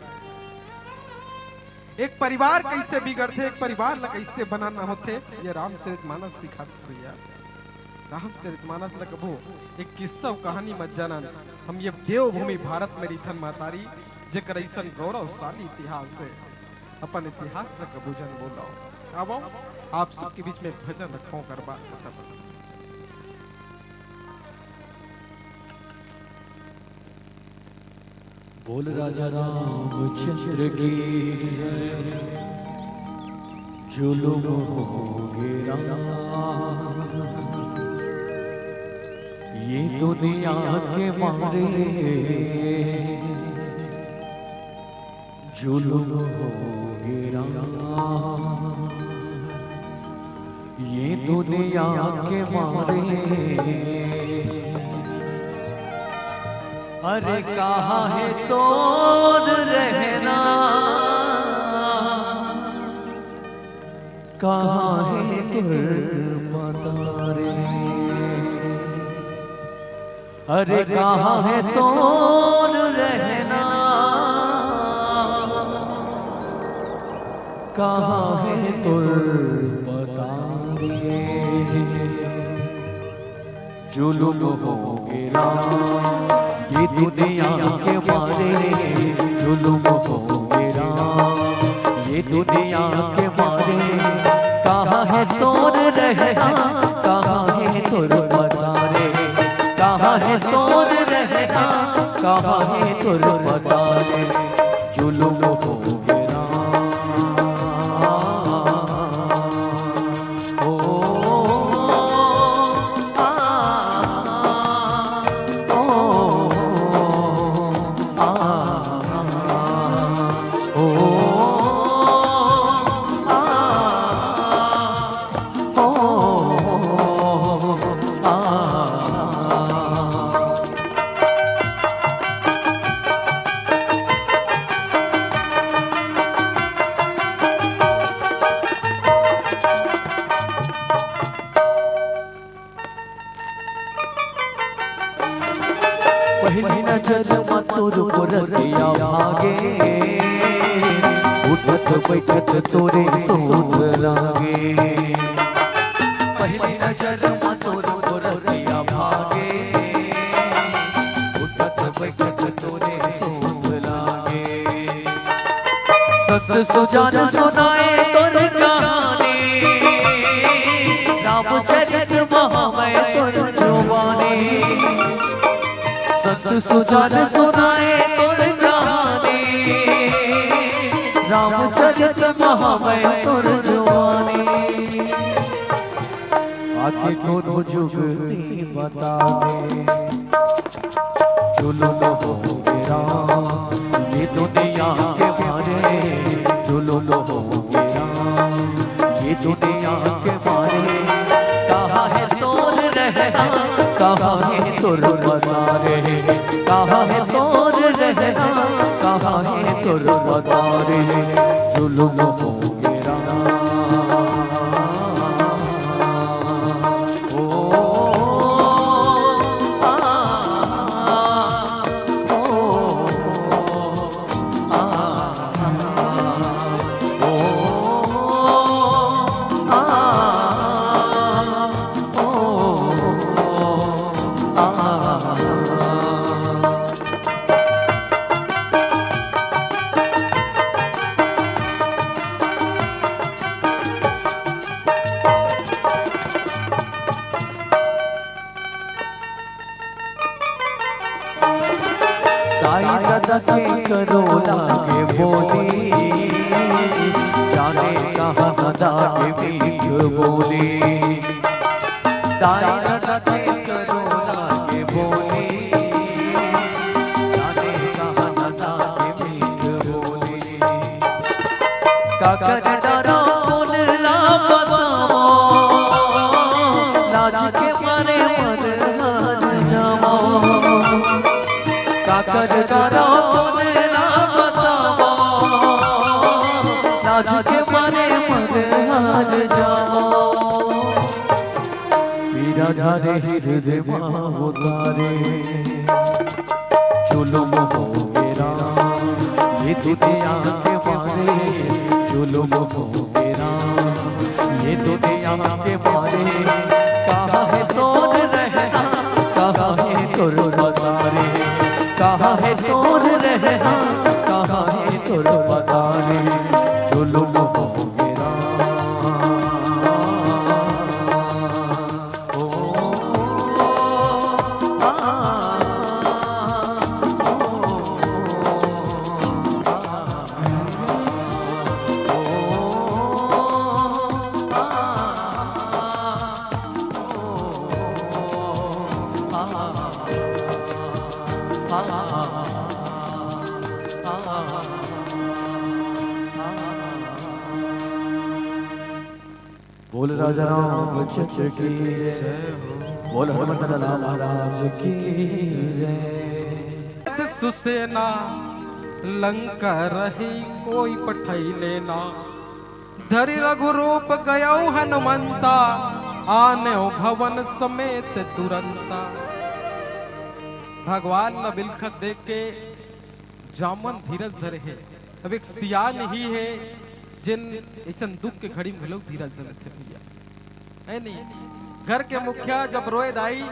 एक परिवार कैसे बिगड़ते, एक परिवार ला कैसे बनाना होते, ये रामचरितमानस सिखाते भैया। रामचरितमानस ला कबो एक किस्सा कहानी मत जानन। हम ये देवभूमि भारत में रिथन मातारी जेकर ऐसन गौरवशाली इतिहास है, अपन इतिहास ला कबो जन बोलाओ। अब आप सबके बीच में भजन रखो करबा कथा बस। बोल राजा रामचंद्र की जुलुम हो गिरा, ये दुनिया के मारे जुलुम हो गिरा, ये दुनिया के मारे अरे कहाँ है तोर रहना, कहाँ है तुर पता रे। अरे कहाँ है तोर रहना, कहाँ है तुर पता रे। जुल्म हो गिरा ये दुनिया के मारे, जुल्म हो गिरा ये दुनिया के मारे। कहाँ है तोर रहना, कहाँ है तुर पता रे। कहाँ है तोर रहना, कहाँ है तुर पता रे। जुल्म हो गिरा पहली नजर में तोर गोरतिया भागे, उठत बैठत तोरे सोच लागे। पहली नजर में तोर गोरतिया भागे, उठत बैठत तोरे सोच लागे। सत सुजान सुनाए तोर कहानी, रामचरित महामय तोर जुबानी। सत सुजान सुनाए तोर कहानी, रामचरित महामय तोर जुबानी। आके कोनो जुगती बता दे, जुल्म हो गिरा ये दुनिया के मारे। जुल्म हो गिरा ये दुनिया के मारे। कहाँ है तोर रहना, कहाँ है तुर पता रे। कहाँ है तोर रहना, कहाँ है तुर पता रे। जुल्म हो गिरा ताई दादा के करो लागे बोली, जाने कहाँ दादा के बीच बोली। ताई दादा के करो लागे बोली, जाने कहाँ दादा के बीच बोली। काकर डरो बोलना बताओ, लाज के मारे मन हार जाओ। काकर डरो बोलना बताओ, लाज के मारे मन हार जाओ। पीरा झारे हृदय माँ उतारे, जुल्म हो गिरा ये दुनिया के मारे। जुल्म हो गिरा ये दुनिया के मारे। कहाँ है तोर रहना, कहाँ है तुर पता रे। कहाँ है तोर रहना, कहाँ है तुर पता रे। जुल्म हो गिरा बोल राजा रामचंद्र की जय, बोल हनुमान लाल महाराज की जय। सुसेना लंका रही कोई पठई लेना धरि रघुरूप गयो हनुमंता आने भवन समेत तुरंता। भगवान न बिलखत देख के जामन धीरज धरे है। अब एक सियान ही है जिन ऐसा दुख के घड़ी में लोग धीरज धरे थे भैया, है नहीं। घर के मुखिया जब रोए दाई,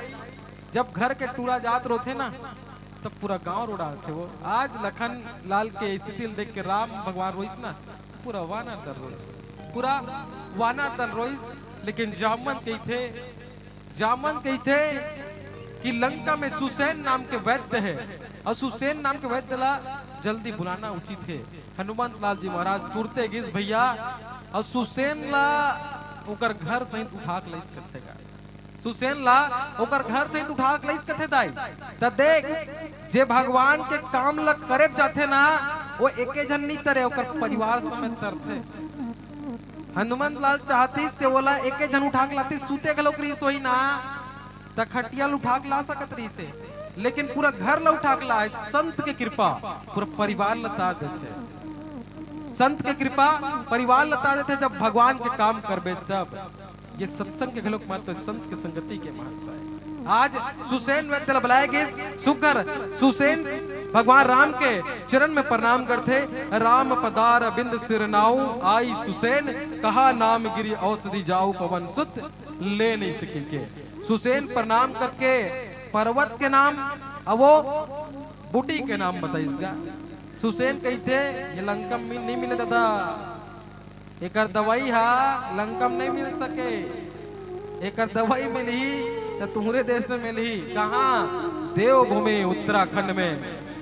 जब घर के टूरा जात रोते ना तब पूरा गांव रोड़ा थे वो। आज लखन लाल के स्थिति देख के राम भगवान रोइस ना पूरा वानर दल रोइस, पूरा वानर दल रोइस। लेकिन जामन कही थे कि लंका में सुसेन नाम के वैद्य है और सुसेन नाम के वैद्य ला जल्दी बुलाना उचित है। हनुमंत लाल जी महाराज तुरते गिस भैया और सुसेन ला ओकर घर सहित उठा के लइस कथेगा। सुसेन ला ओकर घर सहित उठा के लइस कथे दाई त देख जे भगवान के काम ल करे जाथे ना वो एके जन नहीं तरे ओकर परिवार समेत तरथे। हनुमंत लाल चाहतीस ते बोला एके जन उठा के लाती सूते गलो करी सोई ना त खटिया उठा के ला सकत रही से, लेकिन पूरा घर ला उठा के लाए। संत के कृपा पूरा परिवार लता देते, संत के कृपा परिवार लता देते जब भगवान के काम करबे तब। ये सत्संग के घलोक महत्व, संत के संगति के महत्व है। आज सुसेन वैद्य बुलाए गए सुकर सुसेन भगवान राम के चरण में प्रणाम करते। राम पदार बिंद सिर नाऊ आई सुसेन कहा नाम गिरी औषधि जाऊ पवन सुत ले नहीं सके के। सुसेन प्रणाम करके पर्वत के नाम अब वो बूटी के नाम बताइएगा। सुसेन कहते ये लंकम में नहीं मिले दादा, एक दवाई हा लंकम नहीं मिल सके, एक दवाई मिली तो तुम्हारे देश में मिली। कहाँ? देवभूमि उत्तराखंड में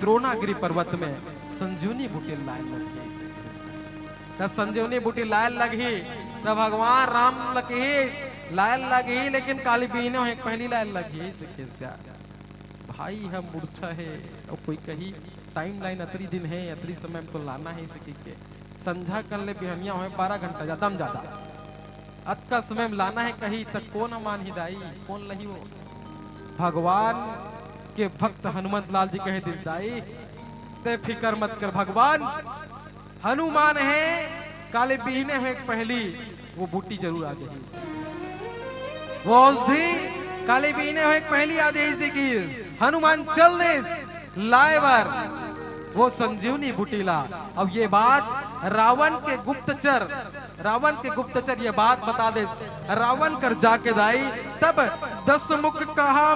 द्रोणागिरी पर्वत में संजीवनी बूटी लाइन लगी। संजीवनी बूटी लाइन लगी तो भगवान राम लगी लाइन लगी, लेकिन काली बीने एक पहली लाइन लगी भाई हम मूर्छा है और कोई कही टाइम लाइन अतरी दिन है अतरी समय में तो लाना है इसे के संझा कर ले बिहनिया हो 12 घंटा ज्यादा में ज्यादा अत का समय में लाना है कहीं तक कौन मान हिदाई कौन लही वो। भगवान के भक्त हनुमंत लाल जी कहे दिस दाई ते फिकर मत कर, भगवान हनुमान है काले बीहने है पहली वो बूटी जरूर आ जाएगी। वो औषधि काले बीने हो एक पहली आदेश की हनुमान चल देस लाएवर वो संजीवनी बुटीला। अब ये बात रावण के गुप्तचर ये बात बता दे। रावण कर जाके दाई तब 10 मुख कहा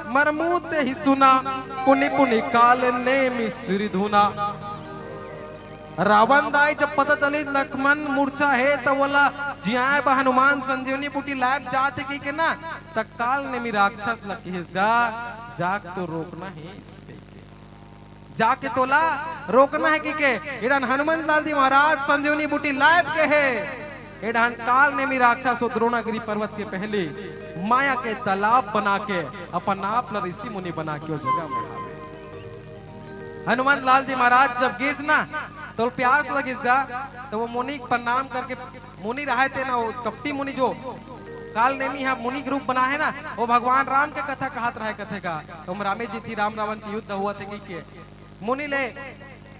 मरमूत ही सुना पुनि पुनि काल ने मिश्री धुना। रावण दाई जब पता चली लक्ष्मण मूर्छा है तो बोला जियाए बा हनुमान संजीवनी बूटी लायक जाते की के ना तत्काल ने मी राक्षस लकीसगा जाक तो रोकना है जाके तोला रोकना है कि इधर हनुमान लाल जी महाराज संजीवनी बूटी लायक के है इधर काल ने मी राक्षस द्रोणागिरी पर्वत के पहले माया के तालाब बना के अपन आप ऋषि मुनि बना के उस जगह में हनुमान लाल जी महाराज जब गेस ना तो प्यास लगिसगा तो वो मुनि प्रणाम करके मुनि रहे थे ना वो कपटी मुनि जो काल नेमी है मुनि के रूप बना है ना वो भगवान राम के कथा कहत रहे कथे का तुम रामे जी थी राम रावण की युद्ध हुआ थे कि मुनि ले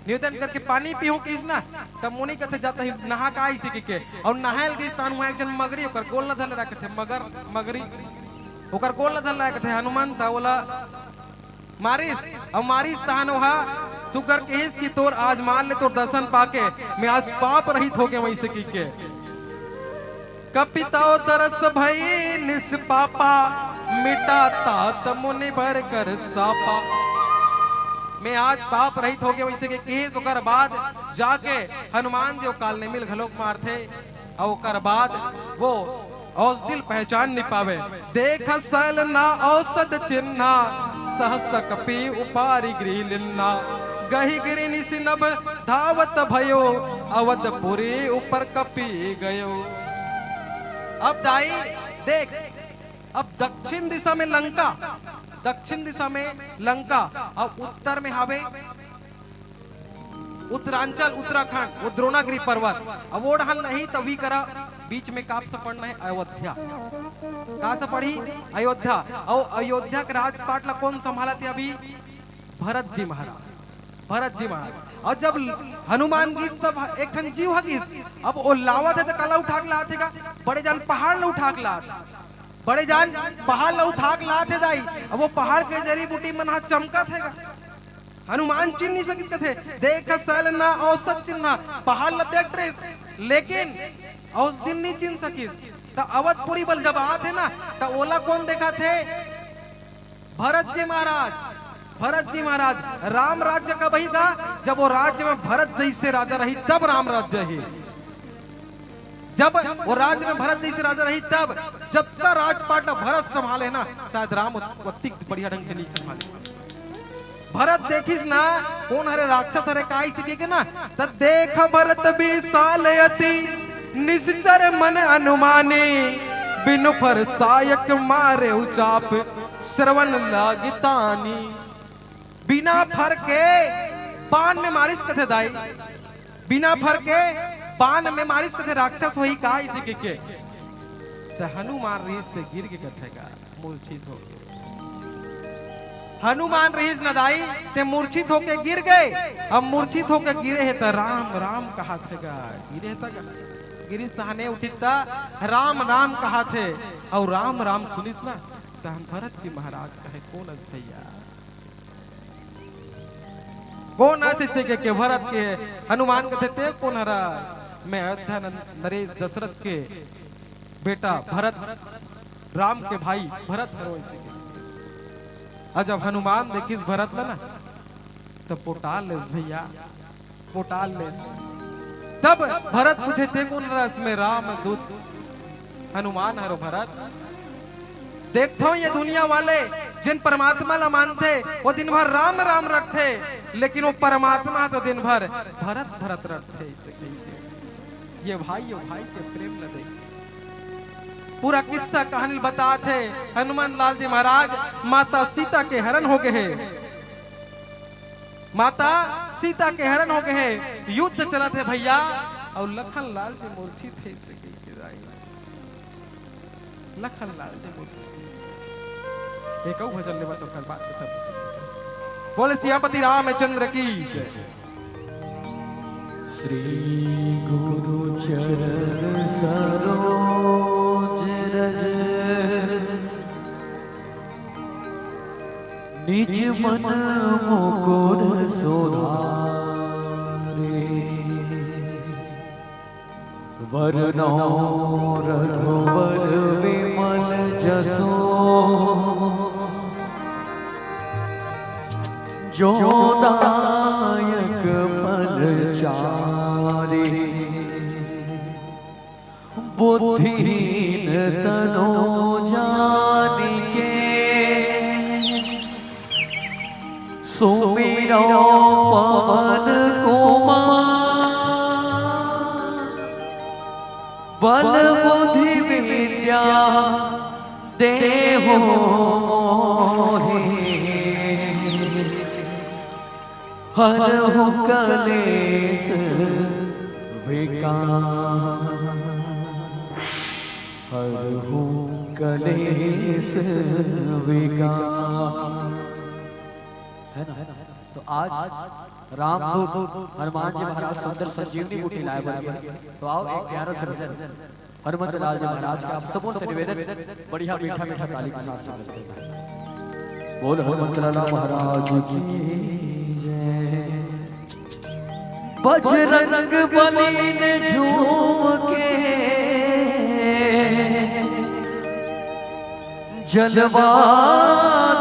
निवेदन करके पानी पीहू किस ना तब मुनि कथे जाता ही नहा का इसी के और नहायल के स्थान हुआ एक जन मगरी ओकर गोल न धल रखे थे मगरी ओकर गोल न धल रखे थे हनुमान था बोला मारिस और मारिस स्थान वहा सुकर के की तोर आज मान ले तो दर्शन पाके मैं आज पाप रहित हो गया वहीं से की के कपिताओ तरस भई निष्पापा मिटा तात मुनि भर कर सापा। मैं आज पाप रहित हो गया वहीं से केस ओकर बाद जाके हनुमान जो काल ने मिल घलोक मार थे और ओकर बाद वो औषधि पहचान नहीं पावे देख सल ना औषध चिन्हा सहस कपि उपारी गृह लिन्ना गही गिरी निशिनभ धावत भयो अवधपुरी ऊपर कपि गयो। अब दाई देख अब दक्षिण दिशा में लंका और उत्तर में हावे उत्तरांचल उत्तराखंड वो द्रोणागिरी पर्वत अब वो ढाल नहीं तभी करा बीच में काप से पढ़ना है अयोध्या कहा से पढ़ी अयोध्या और अयोध्या के राजपाट ला कौन संभाला थे अभी भरत जी महाराज। और जब हनुमान गिस तब एक ठन जीव हगिस, अब वो लावत है तो काला उठा के लाते का, बड़े जान पहाड़ ला उठा के लाते, बड़े जान पहाड़ ला उठा के लाते दाई। अब वो पहाड़ के जड़ी बूटी मन हाथ चमका थे, हनुमान चिन्ह नहीं सकित थे, देख सल ना औसत चिन्ह पहाड़ ला देख ट्रेस, लेकिन औसत नहीं चिन्ह सकिस। तो अवधपुरी बल जब आते ना तो ओला कौन देखा थे? भरत जी महाराज। राम राज्य का वही का, जब वो राज्य में भरत जैसे राजा रही तब राम राज्य है। जब वो राज्य में भरत जैसे राजा रही तब, जब तक राजपाट भरत संभाले ना, शायद राम उतनी बढ़िया ढंग से नहीं संभाले। भरत देखिस ना कौन हरे राक्षस हरे काई सिके के ना, तब देख भरत विशालयति निश्चर मन अनुमानी, बिनु फर सायक मारे उचाप श्रवण लागितानी। बिना फर के बाण में मारिस कथे दाई, बिना फर के बाण में मारिस कथे राक्षस होई का इसी के तो हनुमान रीस ते गिर के कथेगा मूर्छित हो गए। हनुमान रीस न दाई ते मूर्छित होके गिर गए। अब मूर्छित होके गिरे है तो राम राम कहा थेगा, गिरे था गिरीश तहाने उठिता राम राम कहा थे, और राम राम सुनित ना तहन भरत जी महाराज कहे कौन अस भैया, कौन ऐसे के भरत के हनुमान कहते थे कौन हरा? मैं अयोध्या नरेश दशरथ के बेटा भरत, राम के भाई भरत हरो ऐसे के। जब हनुमान देखिस भरत ना तो पोटाल लेस भैया, पोटाल लेस। तब भरत पूछे थे कौन रस में? राम दूत हनुमान हरो भरत। देखता हूं ये दुनिया वाले जिन परमात्मा ला मानते वो दिन भर राम राम रखते, लेकिन वो परमात्मा तो दिन भर भरत भरत रखते। ये भाई के प्रेम न दे। पूरा किस्सा कहानी बताते हनुमान लाल जी महाराज माता सीता के हरण हो गए हैं, माता सीता के हरण हो गए हैं, युद्ध चला थे भैया, और लखन लाल जी मूर्छित थे। लखन लाल जी मूर्छित एक भजन लेवा तो कल बात खत्म। बोले सियापति रामचंद्र की जय। श्री गुरु चरण सरोज रज, निज मन मुकुर सुधारे, वरनो रघुवर विमल जसो, जो दायक फल चारे, बुद्धिहीन तनो जानिके, सुमिरो पवन कुमार, बल बुद्धि विद्या देहो मोहि, हरहु कलेश विकार, हरहु कलेश विकार। है ना? तो आज रामदूत हनुमान जी महाराज सुंदर संजीवनी बूटी लाए बन। तो आओ एक प्यारा सा भजन हनुमत लाल जी महाराज का आप सबों से निवेदन बढ़िया मीठा मीठा ताली के साथ करते हैं। बोल हनुमत लाल महाराज की जय। बजरंग बली ने झूम के जलवा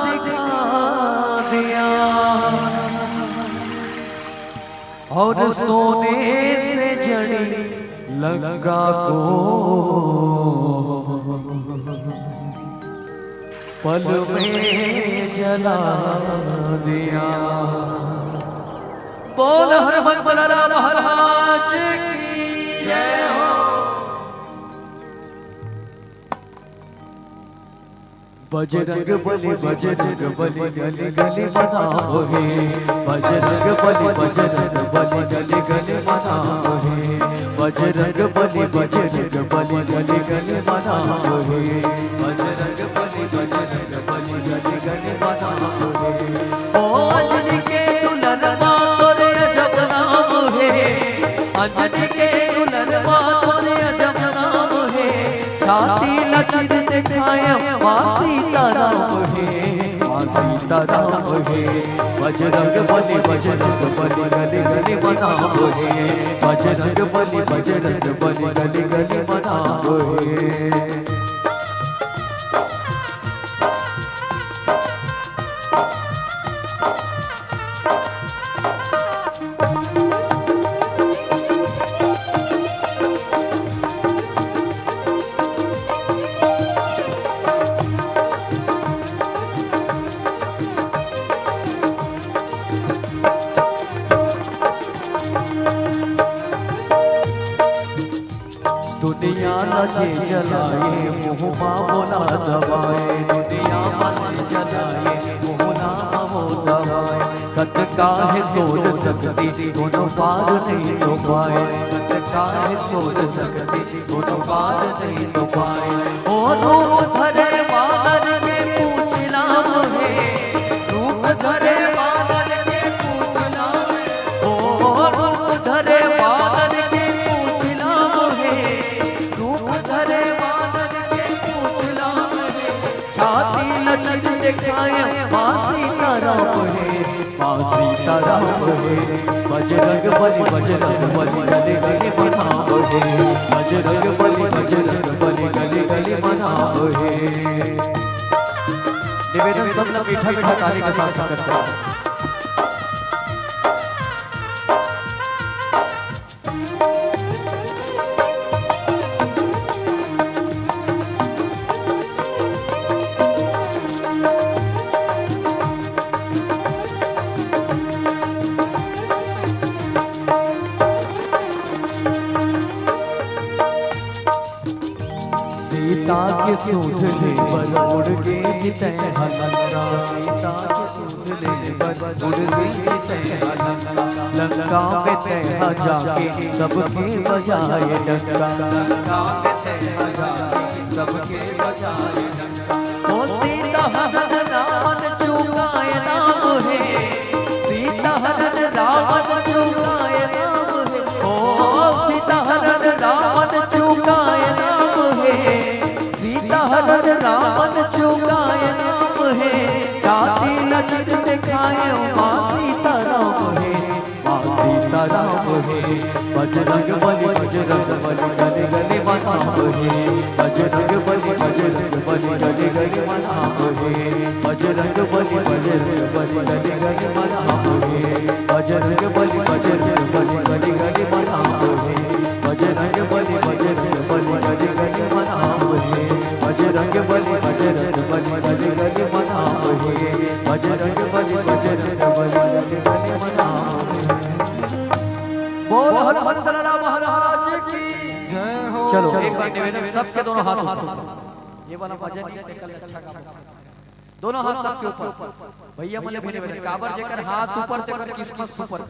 दिखा दिया, और सोने से जड़ी लंका को पल में जला दिया। बोल हनुमत लाला महाराज की जय हो। बजरंग बली गली गली मनाओ हे, बजरंग बली गली गली मनाओ हे, बजरंग बली गली गली मनाओ हे, बजरंग बली गली गली मनाओ हे। ओ छाती लचर दिखाए माँ सीताराम है, माँ सीताराम है। बजरंग बली गली गली मनाओ है, बजरंग बली गली गली मनाओ है। दुनिया लगे जलाए मुँह बोला दबाए, दुनिया मन जलाए मुँह वो दबाए। कत काहे तोड़ सकती दोनों पार नहीं तो पाए, कत काहे तोड़ सकती दोनों पार नहीं तो पाए। ओ रूप धरे बादल के पूछ नाम है, रूप धरे बादल के पूछ नाम है। ओ रूप धरे बादल के पूछ नाम है, रूप धरे बादल के पूछ नाम है। छाती लचक दिखाए माँ सीताराम है, माँ सीताराम है। बजरंग बली गली गली मनाओ है, बजरंग बली गली गली मनाओ है। निवेदन सब लोग मीठा मीठा ताली के साथ करते हैं। सीता के सूध ले बरोड़ के जिते हलंका, सीता के सूध ले बरोड़ के जिते हलंका। लंका में तैहा जाके सबके बजाए डंका, लंका में तैहा जाके सबके बजाए डंका। ओ सीता हरण रावण चुकाए नाम है, सीता हरण रावण चुकाए नाम है। ओ सीता हरण रावण चुकाए नाम है, सीता हरण रावण चुकाए नाम है। छाती लचक दिखाए माँ सीताराम है, माँ सीताराम है। बजरंग बली गली गली मनाओ है, बजरंग बली गली गली मनाओ है, बजरंग बली गली गली मनाओ है, बजरंग बली गली गली मनाओ है, बजरंग बली गली गली मनाओ है, बजरंग बली गली गली मनाओ है, बजरंग बली गली गली मनाओ है। बोल हनुमंत लाला महाराज की जय हो। चलो एक बार निवेदन सबके दोनों हाथ ऊपर, ये वाला भजन से कल अच्छा काम दोनों हाथ सबके ऊपर। भैया बोले भी निवेदन काबर जेकर हाथ ऊपर तेकर किस्मत सुपर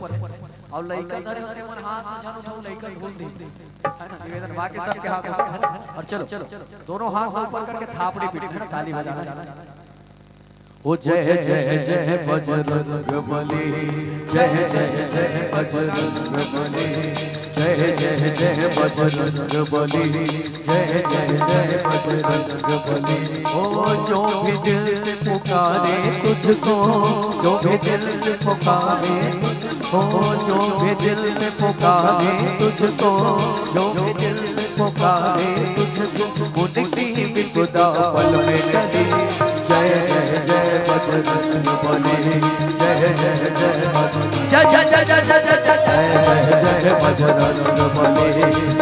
और लइका धरे होते मन हाथ में जानो तो लइका भूल दे, है ना। निवेदन बाकी सबके हाथ ऊपर और चलो दोनों हाथ ऊपर करके थापड़ी पीटी है ना, ताली बजाना। ओ जय जय जय बजरंग बली, जय जय जय बजरंग बली, जय जय जय बजरंग बली, जय जय जय बजरंग बली। ओ जो भी दिल से पुकारे तुझको, जो भी दिल से पुकारे तुझको, जो भी दिल से पुकारे तुझको, जो भी दिल से पुकारे तुझको, उनकी विपदा पल में टली। जय जय जय बजरंग बली, जय जय जय जय जय जय जय जय जय बजरंग बली,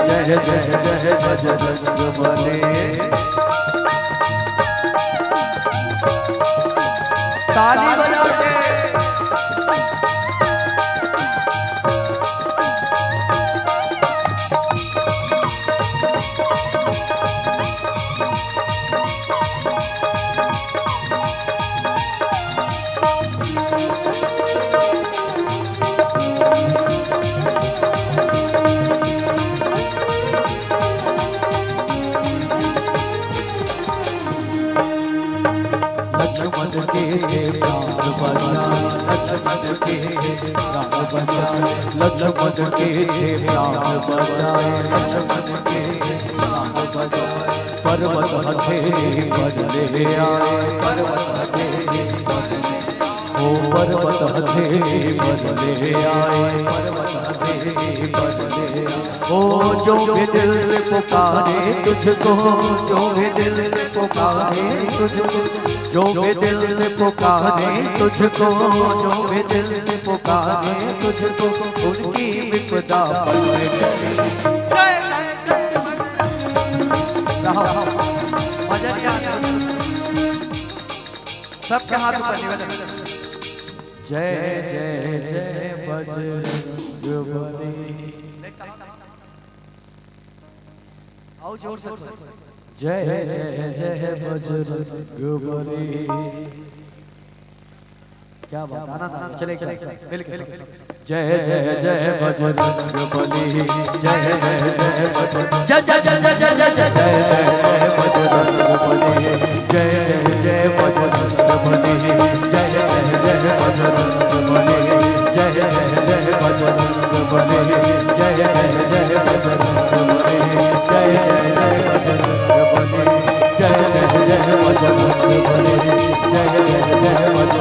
जय जय जय बजरंग बली। ताली बजा के लक्ष्मण के प्राण बचा, लक्ष्मण के प्राण बचाए, लक्ष्मण के प्राण बचाए, लक्ष्मण के प्राण बचाए। पर्वत हथेली पर ले आए, पर्वत हथेली पर ले, ओ पर्वत हथेली पर ले आए, पर्वत हथेली पर ले आए। ओ जो भी दिल से पुकारे तुझको, जो भी दिल से पुकारे तुझको, जो भी दिल से पुकारे तुझको, जो भी दिल से पुकारे तुझको, उनकी विपदा पल में टले। सबके हाथ ऊपर निवेदन। जय जय जय बजरंगबली। आओ जोर से। जय जय जय बजरंगबली। क्या बात, आनंद चले चले बिल्कुल। जय जय जय बजरंगबली, जय जय जय बजरंग, जय जय जय जय जय जय जय बजरंगबली, जय जय बजरंगबली, जय जय बजरंगबली, जय जय बजरंगबली, जय जय बजरंगबली, जय जय बजरंगबली, जय जय बजरंगबली, जय जय बजरंगबली,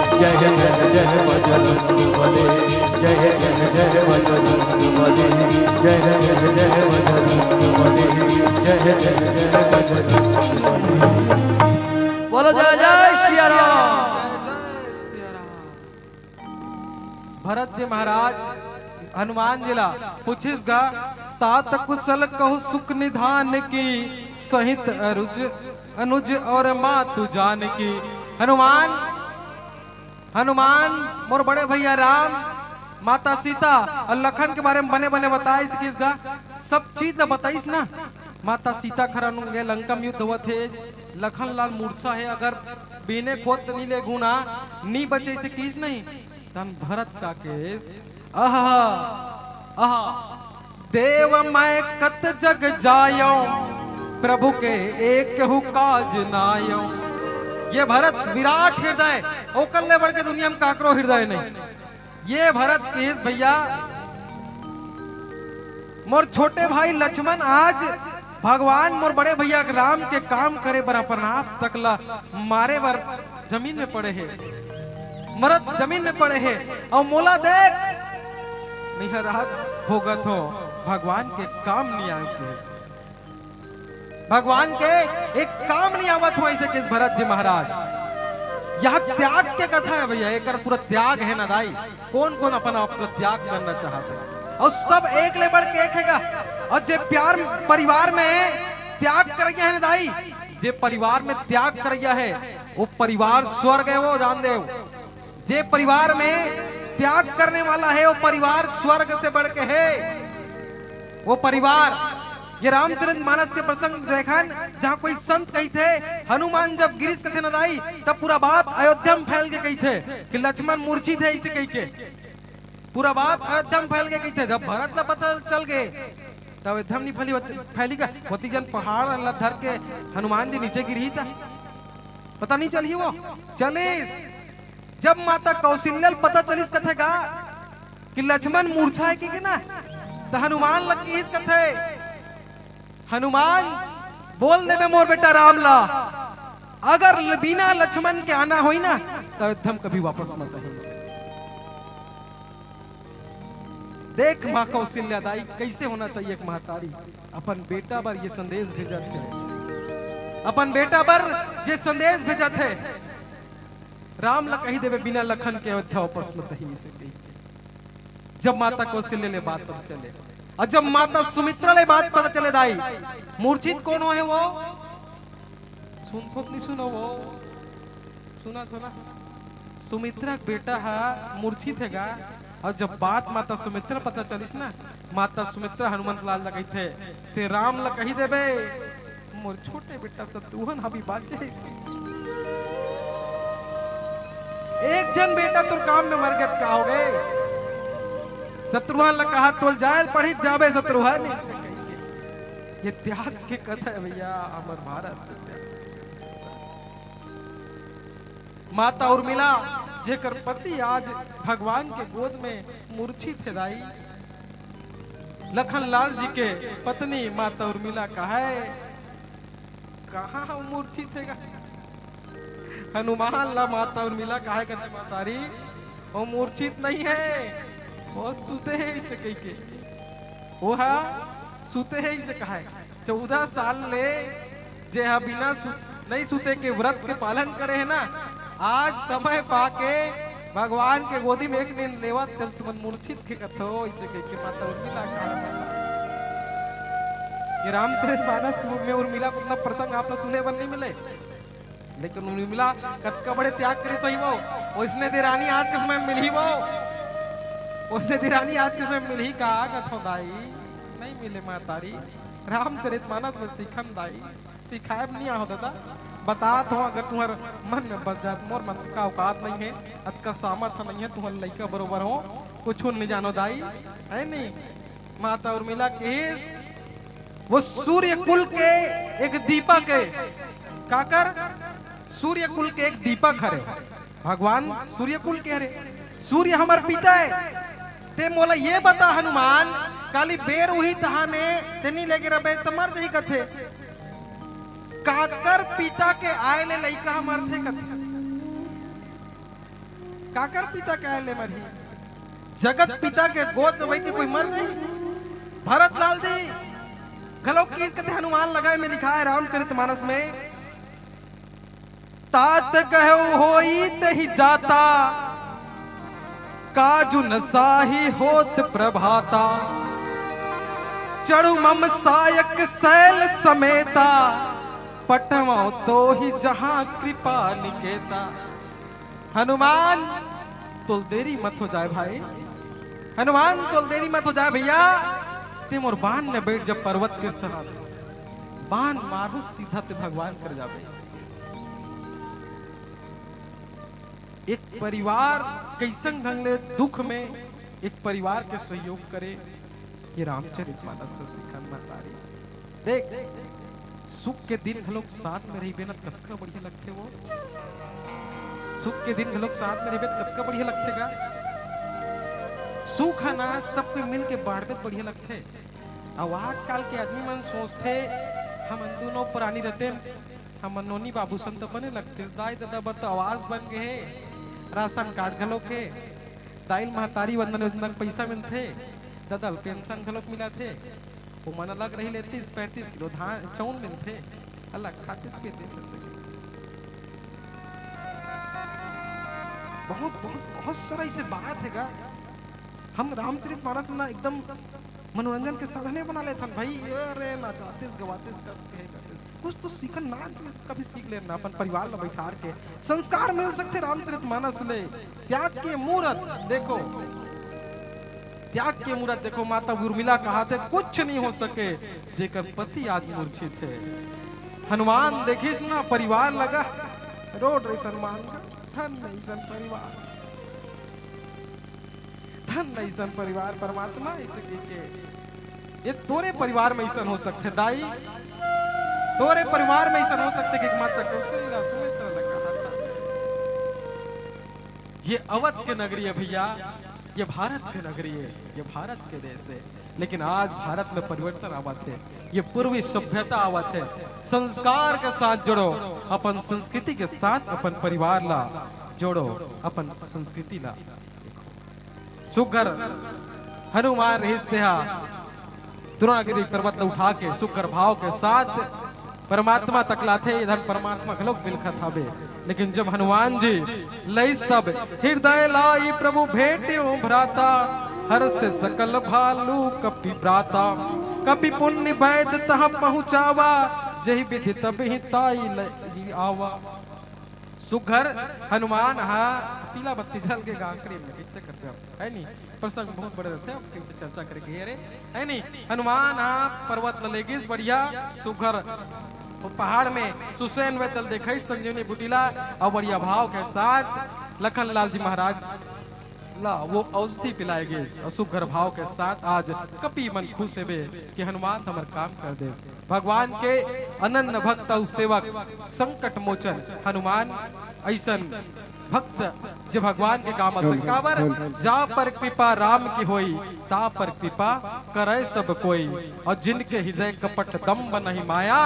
जय जय बजरंगबली, जय जय बजरंगबली, जय जय बजरंगबली, जय जय बजरंगबली। बोलो जय जय सिया राम। जय सिया राम। भरत जी महाराज हनुमान जिला पूछिस गा तात कुशल कहु सुख निधान की, सहित अनुज और मातु जान की। हनुमान हनुमान मोर बड़े भैया राम, माता सीता और लखन के बारे में बने बने बताइस किसगा, सब चीज न बताइस ना। माता सीता खरन गए लंका में युद्ध हुआ थे, लखन लाल मूर्छा है, अगर बीने खोत नहीं ले गुना नी बचे से किस नहीं। तन भरत का केस आहा आहा देव मैं कत जग जायो, प्रभु के एक हु काज नायो। ये भरत विराट हृदय ओकल्ले बढ़ के दुनिया में काकरो हृदय नहीं। ये भरत केस भैया मोर छोटे भाई लक्ष्मण आज भगवान मोर बड़े भैया राम के काम करे बर अपनाप तकला मारे बर जमीन में पड़े है, मरद जमीन में पड़े है। और मोला देख निहराज भोगत हो, भगवान के काम नहीं आए, भगवान के एक काम नहीं आवत हो ऐसे किस भरत जी महाराज। यह त्याग के कथा है भैया, एक पूरा त्याग है ना दाई। कौन कौन अपना अपना त्याग करना चाहता है, और सब एक ले बढ़ के एक हैगा। और जे प्यार परिवार में त्याग कर गया है ना दाई, जे परिवार में त्याग कर गया है वो परिवार स्वर्ग है, वो जान दे। जे परिवार में त्याग करने वाला है वो परिवार स्वर्ग से बढ़ के है। वो परिवार ये रामचरित मानस के प्रसंग देखन जहाँ कोई संत कही थे हनुमान जब गिरीश कथे नदाई तब पूरा बात अयोध्या में फैल के कही थे कि लक्ष्मण मूर्छित है, इसे कही के पूरा बात अयोध्या में फैल के कही थे। जब भरत ला पता चल गए तब अयोध्या में नहीं फैली का होती जन पहाड़ अल्लाह धर के हनुमान जी नीचे गिरी था, पता नहीं चली वो चलिस। जब माता कौशल्या पता चलिस कथे का कि लक्ष्मण मूर्छा है कि ना, तो हनुमान लग की इस कथे हनुमान बोल दे मोर बेटा राम ला, अगर बिना लक्ष्मण के आना होई ना तो अयोध्या कभी वापस मत आई। देख माँ कौशल्या दाई कैसे होना चाहिए एक महतारी अपन बेटा पर ये संदेश भेजा थे, अपन बेटा पर ये संदेश भेजा थे राम ला कही देवे बिना लखन के अयोध्या वापस मत आई से कही। जब माता कौशल्या ले बात पता चले और जब माता सुमित्रा ले बात पता चले दाई मूर्छित कौन है वो सुन खोक नहीं सुनो वो सुना सुना सुमित्रा बेटा है मूर्छित हैगा। और जब बात माता सुमित्रा पता चलिस ना, माता सुमित्रा हनुमंत लाल लगी थे ते राम ला कही देबे मोर छोटे बेटा शत्रुघ्न अभी बाचे एक जन बेटा तो काम में मर गया का हो गए। शत्रुघ्न ला कहा तोल जाए पढ़ी जाबे शत्रुघ्न, ये त्याग के कथा है भैया अमर भारत। माता उर्मिला जेकर पति आज भगवान के गोद में मूर्छित है दाई। लखनलाल जी के पत्नी माता उर्मिला कहाँ मूर्छित है? हनुमान ला माता उर्मिला कहा कहते मातारी वो मूर्छित नहीं है, वो सुते है इसे कही के, वो है सुते है इसे कहा है। 14 साल ले जे बिना नहीं सुते के व्रत के पालन करे है ना, आज समय पाके भगवान के गोदी में एक नींद लेवा तुम मूर्छित के कथो इसे कह के माता उर्मिला कहा। ये रामचरितमानस में उर्मिला को इतना प्रसंग आपने सुने बन नहीं मिले, लेकिन उर्मिला कतका बड़े त्याग करे सही वो उसने दिरानी आज के समय में मिली, वो उसने दिरानी आज के समय में मिली कहा कथो दाई नहीं मिले मातारी। रामचरितमानस में सीखन दाई सिखाए नहीं आओ दादा, बता तो अगर तुम्हारे मन में बच जात मोर मन का औकात नहीं है, अतका सामर्थ्य नहीं है, तुम्हारे लड़का बरोबर हो कुछ नहीं जानो दाई है नहीं। माता उर्मिला के वो सूर्य कुल के एक दीपक है, काकर सूर्य कुल के एक दीपक हरे, भगवान सूर्य कुल के हरे, सूर्य हमार पिता है। ते मोला ये बता हनुमान काली बेर हुई तहाने तेनी लेके रबे तमर दही कथे काकर पिता के आए ले लइका मरथे कथे, काकर पिता के आए ले मरही, जगत पिता के गोद में बैठ के कोई मर नहीं। भरत लाल जी गलो किस कथे हनुमान लगाए में लिखा है रामचरितमानस में, तात कहो होई तहि जाता काजु नसाही होत प्रभाता, चढ़ु मम सायक सैल समेता, पटमो तो ही जहां कृपा निकेता। हनुमान तुल देरी मत हो जाए भाई, हनुमान तुल देरी मत हो जाए भैया, तिम और बाण ने बैठ जब पर्वत के सहार बाण मारू सीधा ते भगवान कर जावे। एक परिवार कैसन ढंग ले दुख में एक परिवार के सहयोग करे, ये रामचरितमानस से सीखन मातारी। देख सुख के दिन हम लोग साथ में रही बेनत कतका बढ़िया लगते, वो सुख के दिन हम लोग साथ में रही बेनत कतका बढ़िया लगते गा, सुख है ना सबके मिल के बाढ़ में बढ़िया लगते। अब आजकल के आदमी मन सोचते हम दोनों पुरानी रहते हम नोनी बाबू संत बने लगते, दाई दादा बत आवाज बन गए, राशन कार्ड घलो के, दाइल महतारी वंदन योजना पैसा मिलते, दादा पेंशन घलो मिला थे, वो मन अलग रही ले 30-35 किलो धान चौन मिलते, अलग खाते पीते बहुत बहुत बहुत सारा इसे बात है गा। हम रामचरितमानस में ना एकदम मनोरंजन के साधने बना लेते हैं भाई, अरे ना जातेस गवातेस कस के कुछ तो सीखन ना कभी सीख लेना, अपन परिवार में बैठार के संस्कार मिल सकते रामचरितमानस ले। त्याग के मूर्त देखो, त्याग के मूर्त देखो, माता उर्मिला कहा थे कुछ नहीं हो सके जेकर पति आज मूर्छित है। हनुमान देखिस ना परिवार लगा रोड रेसन मान धन नहीं सन परिवार, धन नहीं सन परिवार, परमात्मा इसे के ये तोरे परिवार में ऐसा हो सकते दाई, तोरे परिवार में ऐसा हो सकते कि माता कौशल्या सुमित्रा ने कहा था। ये अवध के नगरी है भैया, ये भारत के नगरी है, ये भारत के देश है, लेकिन आज भारत में परिवर्तन आवत है, ये पूर्वी सभ्यता आवत है। संस्कार के साथ जुड़ो, अपन संस्कृति के साथ अपन परिवार ला जोड़ो, अपन संस्कृति ला सुगर हनुमान रिश्तेहा द्रोणागिरी पर्वत ला उठा के सुगर भाव के साथ परमात्मा तकलाथे, इधर परमात्मा के लोग बिलखत हवे। लेकिन जब हनुमान जी लइस तब हृदय लाई प्रभु भेटे भ्राता, हर से सकल भालू कपि ब्राता, कपि पुण्य वैद तह पहुँचावा, जही विधि तब ही ताई आवा। सुघर हनुमान हा पीला बत्ती जल के गांकरी में कैसे करते हो है नहीं, प्रसंग बहुत बड़े रहते हैं, कैसे चर्चा करेंगे अरे है नहीं। हनुमान हा पर्वत ललेगिस बढ़िया सुघर वो पहाड़ में सुसैन वेदल देखा संजीवनी बुटीला और बढ़िया भाव के साथ लखनलाल जी महाराज ला वो औषधि पिलाए गए और सुघर भाव के साथ आज कपि मन खुश है कि हनुमान हमार काम कर दे। भगवान के अनन्य भक्त सेवक संकट मोचन हनुमान ऐसन भक्त जो भगवान के काम असंकावर जा पर कृपा राम की होई ता पर कृपा करे सब कोई। और जिनके हृदय कपट दम्भ नहीं माया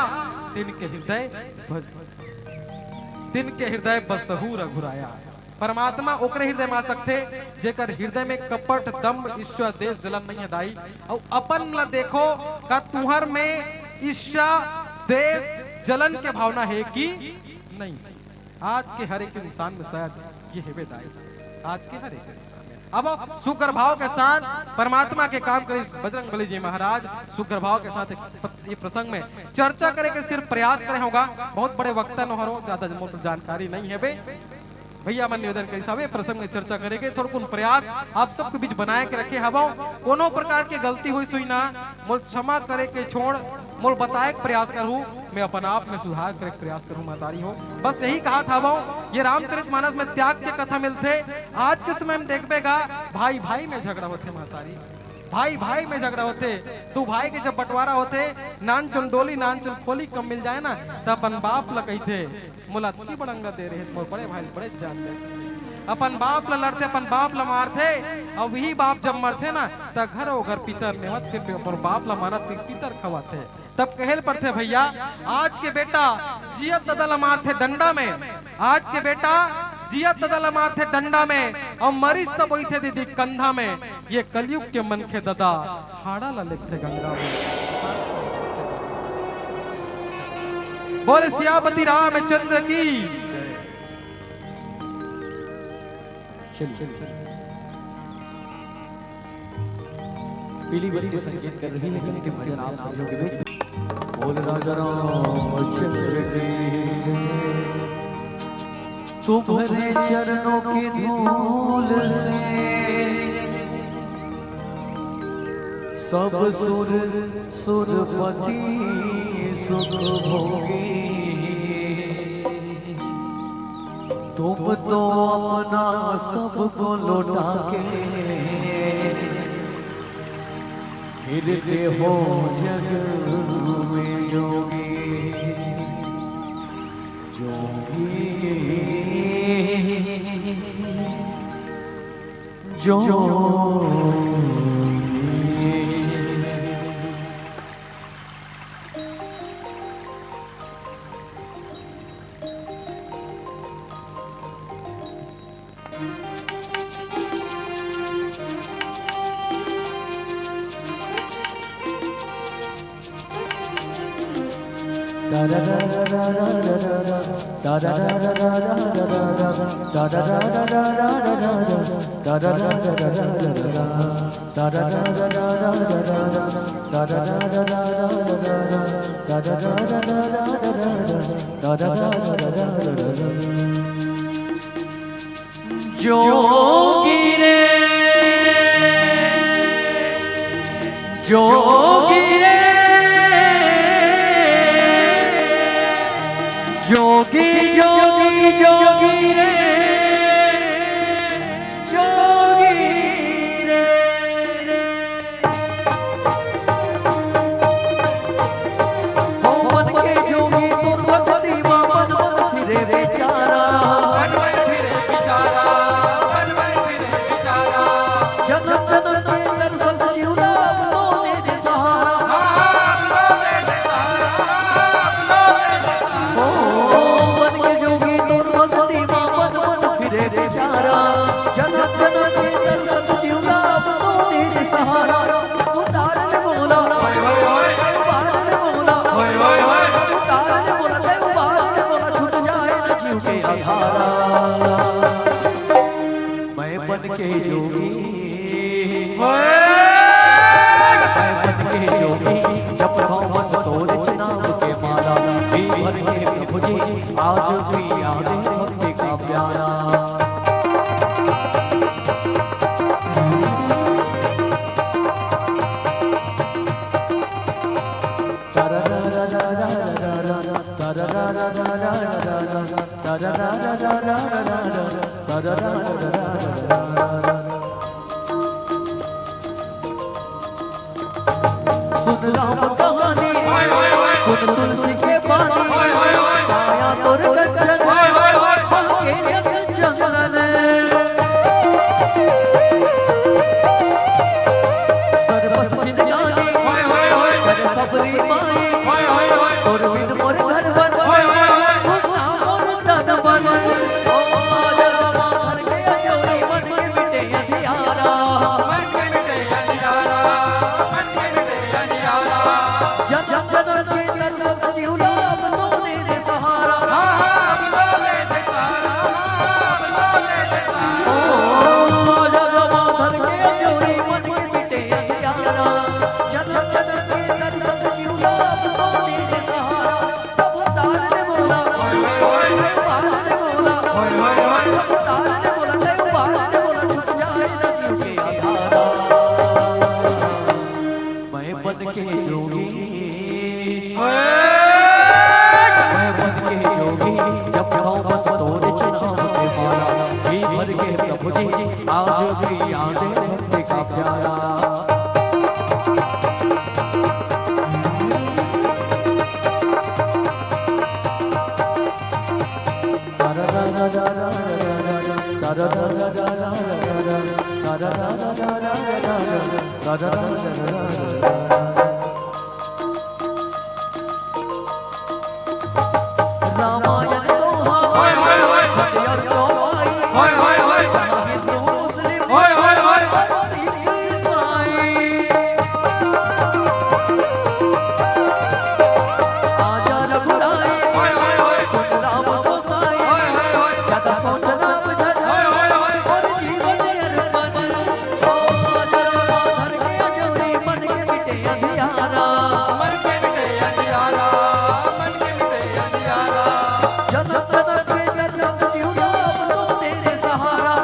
तिनके हृदय बसहु रघुराया। परमात्मा ओकरे हृदय में आ सकते जेकर हृदय में कपट दम्भ ईर्ष्या देश जलन नहीं है दाई। और अपन ला देखो का तुहर में ईर्ष्या देश जलन के भावना है कि नहीं। आज के हर एक इंसान में शायद ये है दाई, आज के हर एक इंसान में। अब शुक्र भाव के साथ परमात्मा के काम करी बजरंगबली जी महाराज शुक्र भाव के साथ ये प्रसंग में चर्चा करे के सिर्फ प्रयास करे होगा। बहुत बड़े वक्ता न हो, ज्यादा जानकारी नहीं है बे भैया मन निवेदन के हिसाब प्रसंग में चर्चा करेंगे। थोड़ा कुछ प्रयास आप सबके बीच बनाए के रखे हवा कोनो प्रकार की गलती हुई सुई ना मोल क्षमा करे के छोड़ मोल बताए के प्रयास करूं, मैं अपन आप में सुधार करे के प्रयास करूं मातारी हो। बस यही कहा था वो ये रामचरितमानस में त्याग के कथा मिलते। आज के समय में देखबेगा भाई भाई में झगड़ा होते मातारी, भाई भाई में झगड़ा होते। तू भाई के जब बंटवारा होते नान चुंडोली नान चुन खोली कम मिल जाए ना तब अपन बाप ला कही थे मुलाती बड़ंगा दे रहे मोर बड़े भाई बड़े जान दे अपन बाप ला लड़ते अपन बाप ला मारते। और वही बाप जब मरते ना तब घर घर पितर नेवत के अपन बाप ला मारत पितर खवाते। तब कहल पड़ते भैया आज के बेटा जियत ददला मारते डंडा में, आज के बेटा जियत ददला मारते डंडा में और मरीज तब वही थे दीदी कंधा में। ये कलयुग के मन के ददा हाड़ा ला लिखते गंगा में। बोले सियापति रामचंद्र की पीली बत्ती संकेत कर रही है कि भजन आप सब लोगों के बीच। बोल राजा रामचंद्र की तुम्हारे चरणों की धूल से सब सुर सुरपति सुख भोगी। तुम तो अपना सबको लौटा के फिरते हो जग में जोगी जोगी जोगी। जोगी रे जोगी रे जोगी जोगी जोगी रे जोगी रे। हो मन के जोगी तुम भक्ति मन मन फिरे बेचारा मन मन फिरे बेचारा मन मन फिरे बेचारा। जन्म जन्म के दर्शन जीवना तो तेरे सहारा तो तेरे सहारा ओ मन के जोगी तुम भक्ति मन मन फिरे बेचारा। जन्म जन्म के दर्शन जीवना तो तेरे सहारा। उतार ले बोला होय होय होय उतार ले बोला होय होय होय उतार ले बोला ते उतार ले बोला छूट जाए न जीव के आधारा। मैं बन के जोगी मैं बन के जोगी जब बस तोरे नाम के माला। जी भर के प्रभु जी आज भी याद भक्ति का प्यारा। सुन राम कहानी सुन तुलसी के पानी आया तोर गजन के जस जंगल तोर बिन मोर घर बन सुना मोर तन बन ओ जरमा धर के अजोरी मन के मिटे अंधियारा जब जब के तरस जीवला तो तेरे सहारा ओ जरमा धर के अजोरी मन के मिटे अंधियारा जब जब के तरस जीवला तो तेरे सहारा तब तार ने बोला बाल ने बोला तब तार ने बोला तब बाल ने बोला छूट जाए न जीव के आधारा मैं बन के जोगी मैं बन के जोगी जब पाऊं बस तोरे चुनाव से मारा जी भर के प्रभु जी आज भी यादें भक्ति का प्यारा रामायण दोहा छठियार चौपाई हिंदू मुस्लिम सिख ईसाई आजा रघुराई सुन राम गोसाई ज्यादा सोचना बुझन और जीवन अर्पण ओ जरमा धर के अजोरी मन के मिटे अंधियारा जब जब के दर्शन जीवला तो तेरे सहारा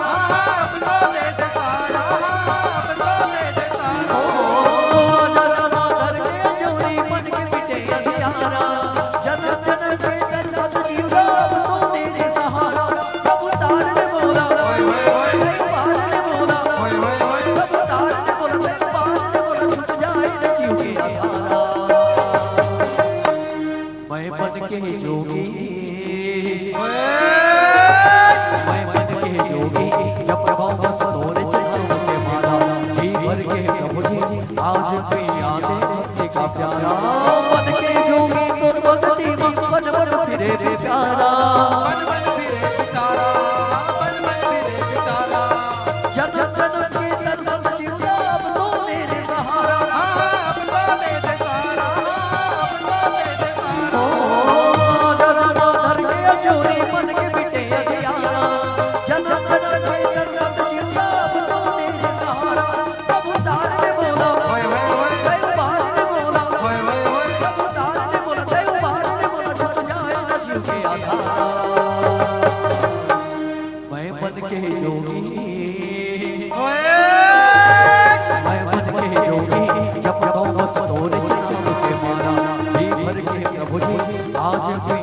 ओ जरमा धर के अजोरी मन के मिटे अंधियारा जब जब के दर्शन जीवला तो तेरे सहारा तब तार ने बोला बाल ने बोला तब तार ने बोला बाल ने बोला छूट जाए न जीव के आधारा मैं बन के जोगी मैं बन के जोगी जब पाऊं बस तोरे चरणों के माला जी भर के प्रभु जी आज भी यादें भक्ति का प्यारा बन के जोगी तोर भक्ति में बन बन फिरे बेचारा जब जब के दर्शन जीवला तो तेरे सहारा ओ जरमा धर के अजोरी मन के मिटे अंधियारा जब जब के दर्शन जीवला तो तेरे सहारा तब तार ने बोला तब बाल ने बोला तब तार ने बोला तब बाल ने बोला छूट जाए न जीव के आधारा मैं बन के जोगी मैं बन के जोगी जब पाऊं बस तोरे चरणों के माला जी भर के प्रभु जी आज भी